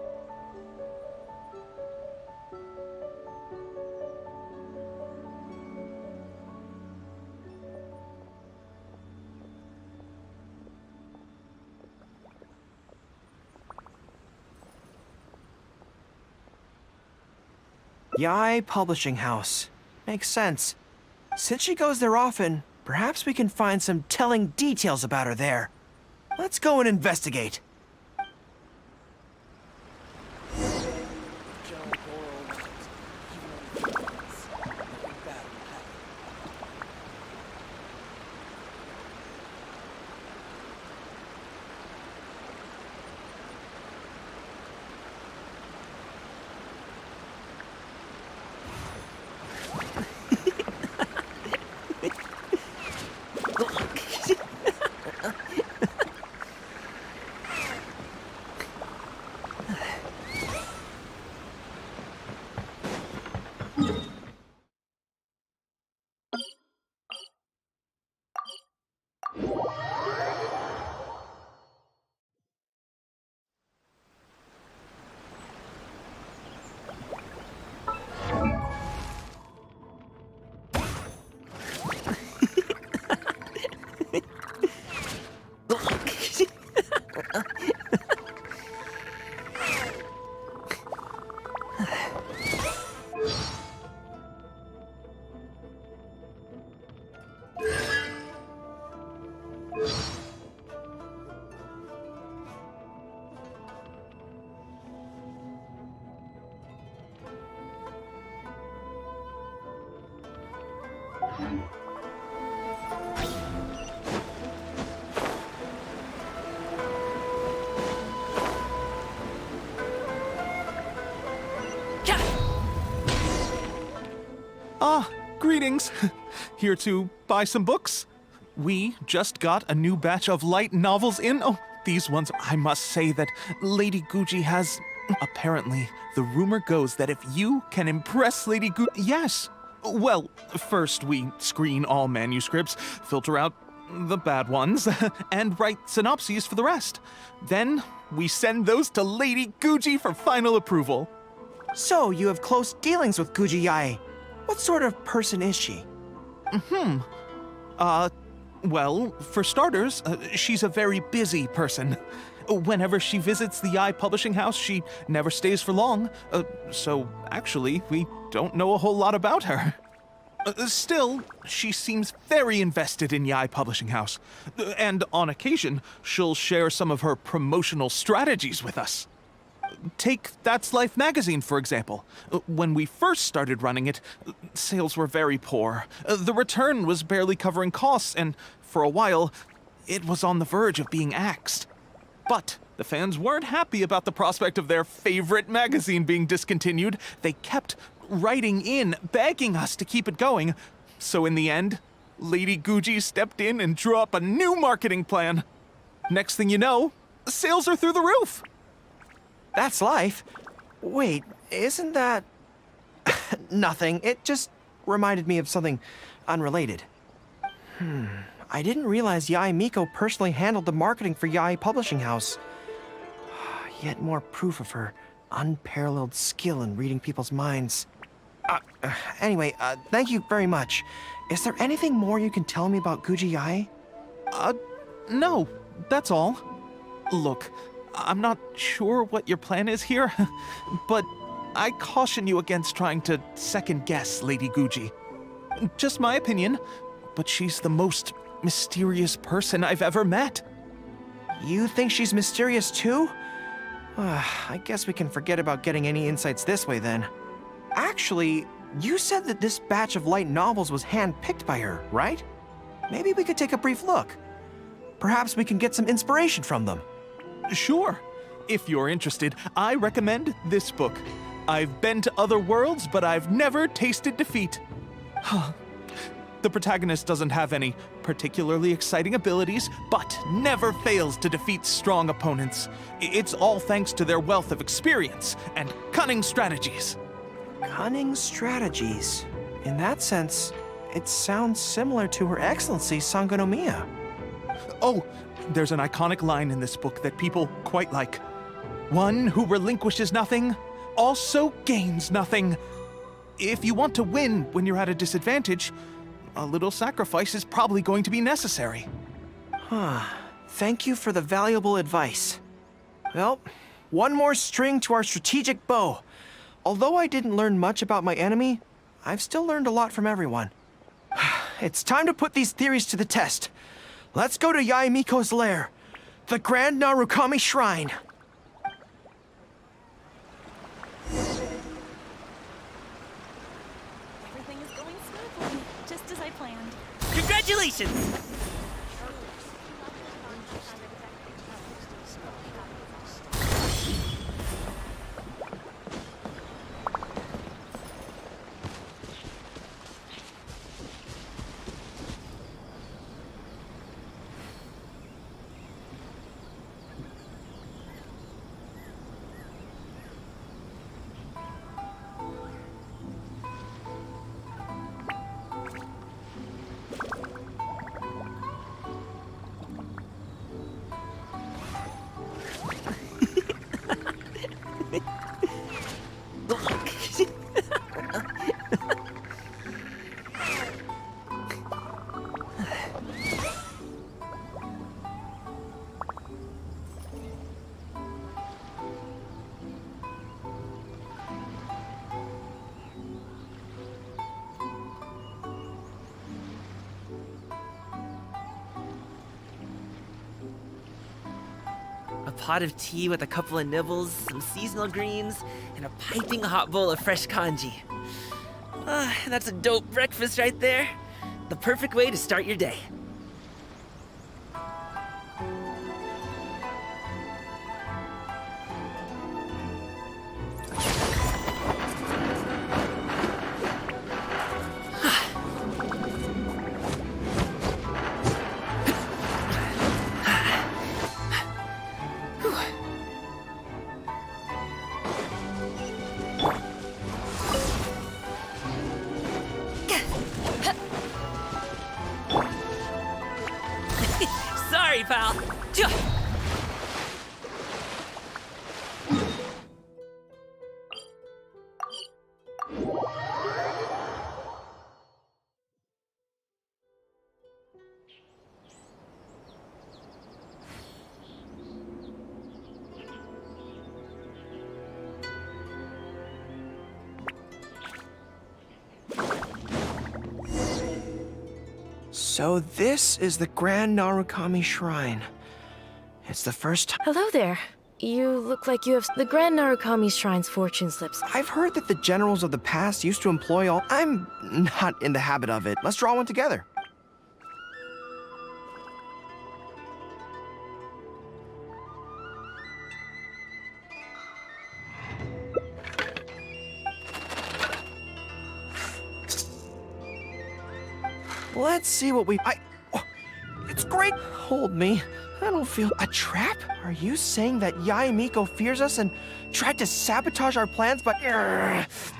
Yae Publishing House. Makes sense. Since she goes there often, perhaps we can find some telling details about her there. Let's go and investigate. Ah, greetings. Here to buy some books. We just got a new batch of light novels in. Oh, these ones, I must say that Lady Guji has... Apparently, the rumor goes that if you can impress Lady Guji... Yes. Well, first we screen all manuscripts, filter out the bad ones, and write synopses for the rest. Then we send those to Lady Guji for final approval. So, you have close dealings with Guji Yae. What sort of person is she? Well, for starters, she's a very busy person. Whenever she visits the Yae Publishing House, she never stays for long. So, actually, we don't know a whole lot about her. Still, she seems very invested in Yae Publishing House. And on occasion, she'll share some of her promotional strategies with us. Take That's Life magazine, for example. When we first started running it, sales were very poor. The return was barely covering costs, and for a while, it was on the verge of being axed. But the fans weren't happy about the prospect of their favorite magazine being discontinued. They kept writing in, begging us to keep it going. So in the end, Lady Guji stepped in and drew up a new marketing plan. Next thing you know, sales are through the roof. That's Life? Wait, isn't that... Nothing. It just reminded me of something unrelated. I didn't realize Yae Miko personally handled the marketing for Yae Publishing House. Yet more proof of her unparalleled skill in reading people's minds. Anyway, thank you very much. Is there anything more you can tell me about Guji Yae? No, that's all. Look, I'm not sure what your plan is here, but I caution you against trying to second-guess Lady Guji. Just my opinion, but she's the most mysterious person I've ever met. You think she's mysterious too? I guess we can forget about getting any insights this way then. Actually, you said that this batch of light novels was hand-picked by her, right? Maybe we could take a brief look. Perhaps we can get some inspiration from them. Sure. If you're interested, I recommend this book. I've been to other worlds, but I've never tasted defeat. The protagonist doesn't have any particularly exciting abilities, but never fails to defeat strong opponents. It's all thanks to their wealth of experience and cunning strategies. Cunning strategies. In that sense, it sounds similar to Her Excellency Sangonomiya. Oh, there's an iconic line in this book that people quite like. One who relinquishes nothing also gains nothing. If you want to win when you're at a disadvantage, a little sacrifice is probably going to be necessary. Thank you for the valuable advice. Well, one more string to our strategic bow. Although I didn't learn much about my enemy, I've still learned a lot from everyone. It's time to put these theories to the test. Let's go to Yae Miko's lair, the Grand Narukami Shrine. Everything is going smoothly, just as I planned. Congratulations! A pot of tea with a couple of nibbles, some seasonal greens, and a piping hot bowl of fresh kanji. That's a dope breakfast right there. The perfect way to start your day. Sorry, pal. So this is the Grand Narukami Shrine. It's the first time. Hello there. You look like you have the Grand Narukami Shrine's fortune slips. I've heard that the generals of the past used to employ all. I'm not in the habit of it. Let's draw one together. Let's see what we. It's great. Hold me. I don't feel a trap. Are you saying that Yae Miko fears us and tried to sabotage our plans? But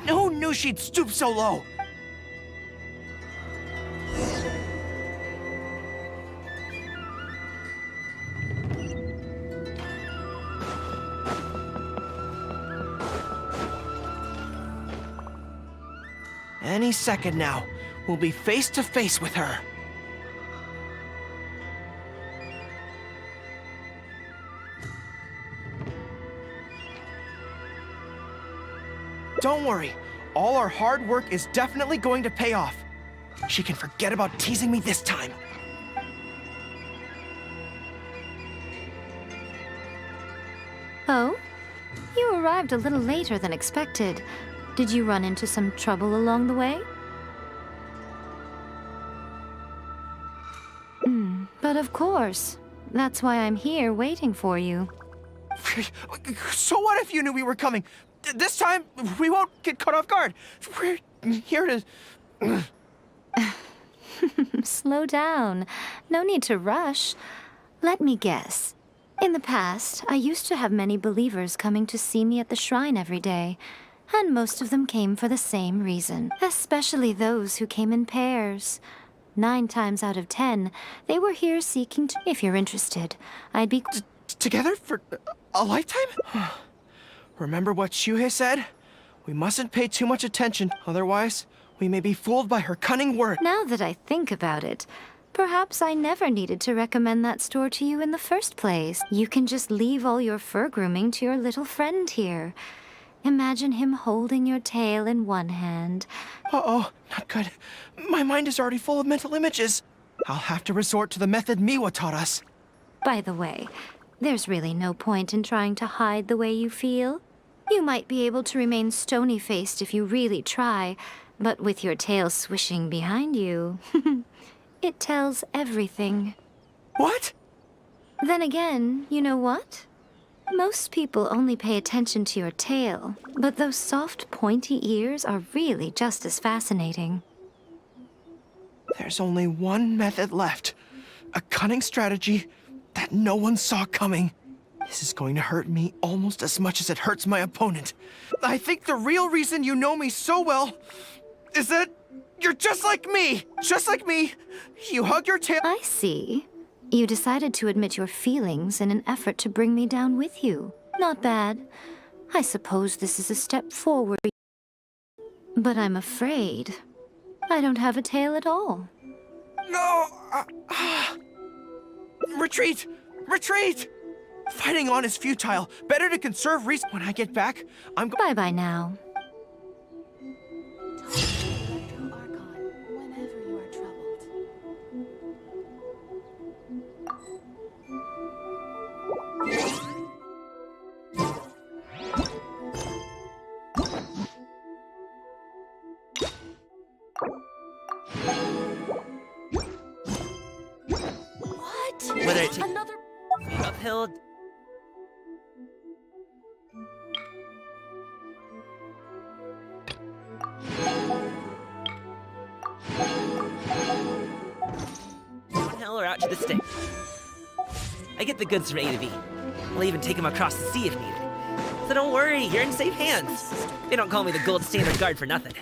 who knew she'd stoop so low? Any second now, we'll be face to face with her. Don't worry, all our hard work is definitely going to pay off. She can forget about teasing me this time. Oh? You arrived a little later than expected. Did you run into some trouble along the way? But of course. That's why I'm here waiting for you. So what if you knew we were coming? This time, we won't get caught off guard. We're here to... Slow down. No need to rush. Let me guess. In the past, I used to have many believers coming to see me at the shrine every day, and most of them came for the same reason, especially those who came in pairs. 9 times out of 10, they were here seeking to... If you're interested, I'd be... Together for a lifetime? Remember what Shuhei said? We mustn't pay too much attention, otherwise we may be fooled by her cunning word. Now that I think about it, perhaps I never needed to recommend that store to you in the first place. You can just leave all your fur grooming to your little friend here. Imagine him holding your tail in one hand. Uh-oh, not good. My mind is already full of mental images. I'll have to resort to the method Miwa taught us. By the way, there's really no point in trying to hide the way you feel. You might be able to remain stony-faced if you really try, but with your tail swishing behind you, it tells everything. What? Then again, you know what? Most people only pay attention to your tail, but those soft, pointy ears are really just as fascinating. There's only one method left. A cunning strategy that no one saw coming. This is going to hurt me almost as much as it hurts my opponent. I think the real reason you know me so well is that you're just like me! Just like me! You hug your tail— I see. You decided to admit your feelings in an effort to bring me down with you. Not bad. I suppose this is a step forward. But I'm afraid I don't have a tail at all. No! Retreat! Retreat! Fighting on is futile. Better to conserve resources. When I get back, I'm Bye-bye now. Whether it takes uphill. Downhill or out to the stick. I get the goods from A to B. I'll even take them across the sea if needed. So don't worry, you're in safe hands. They don't call me the gold standard guard for nothing.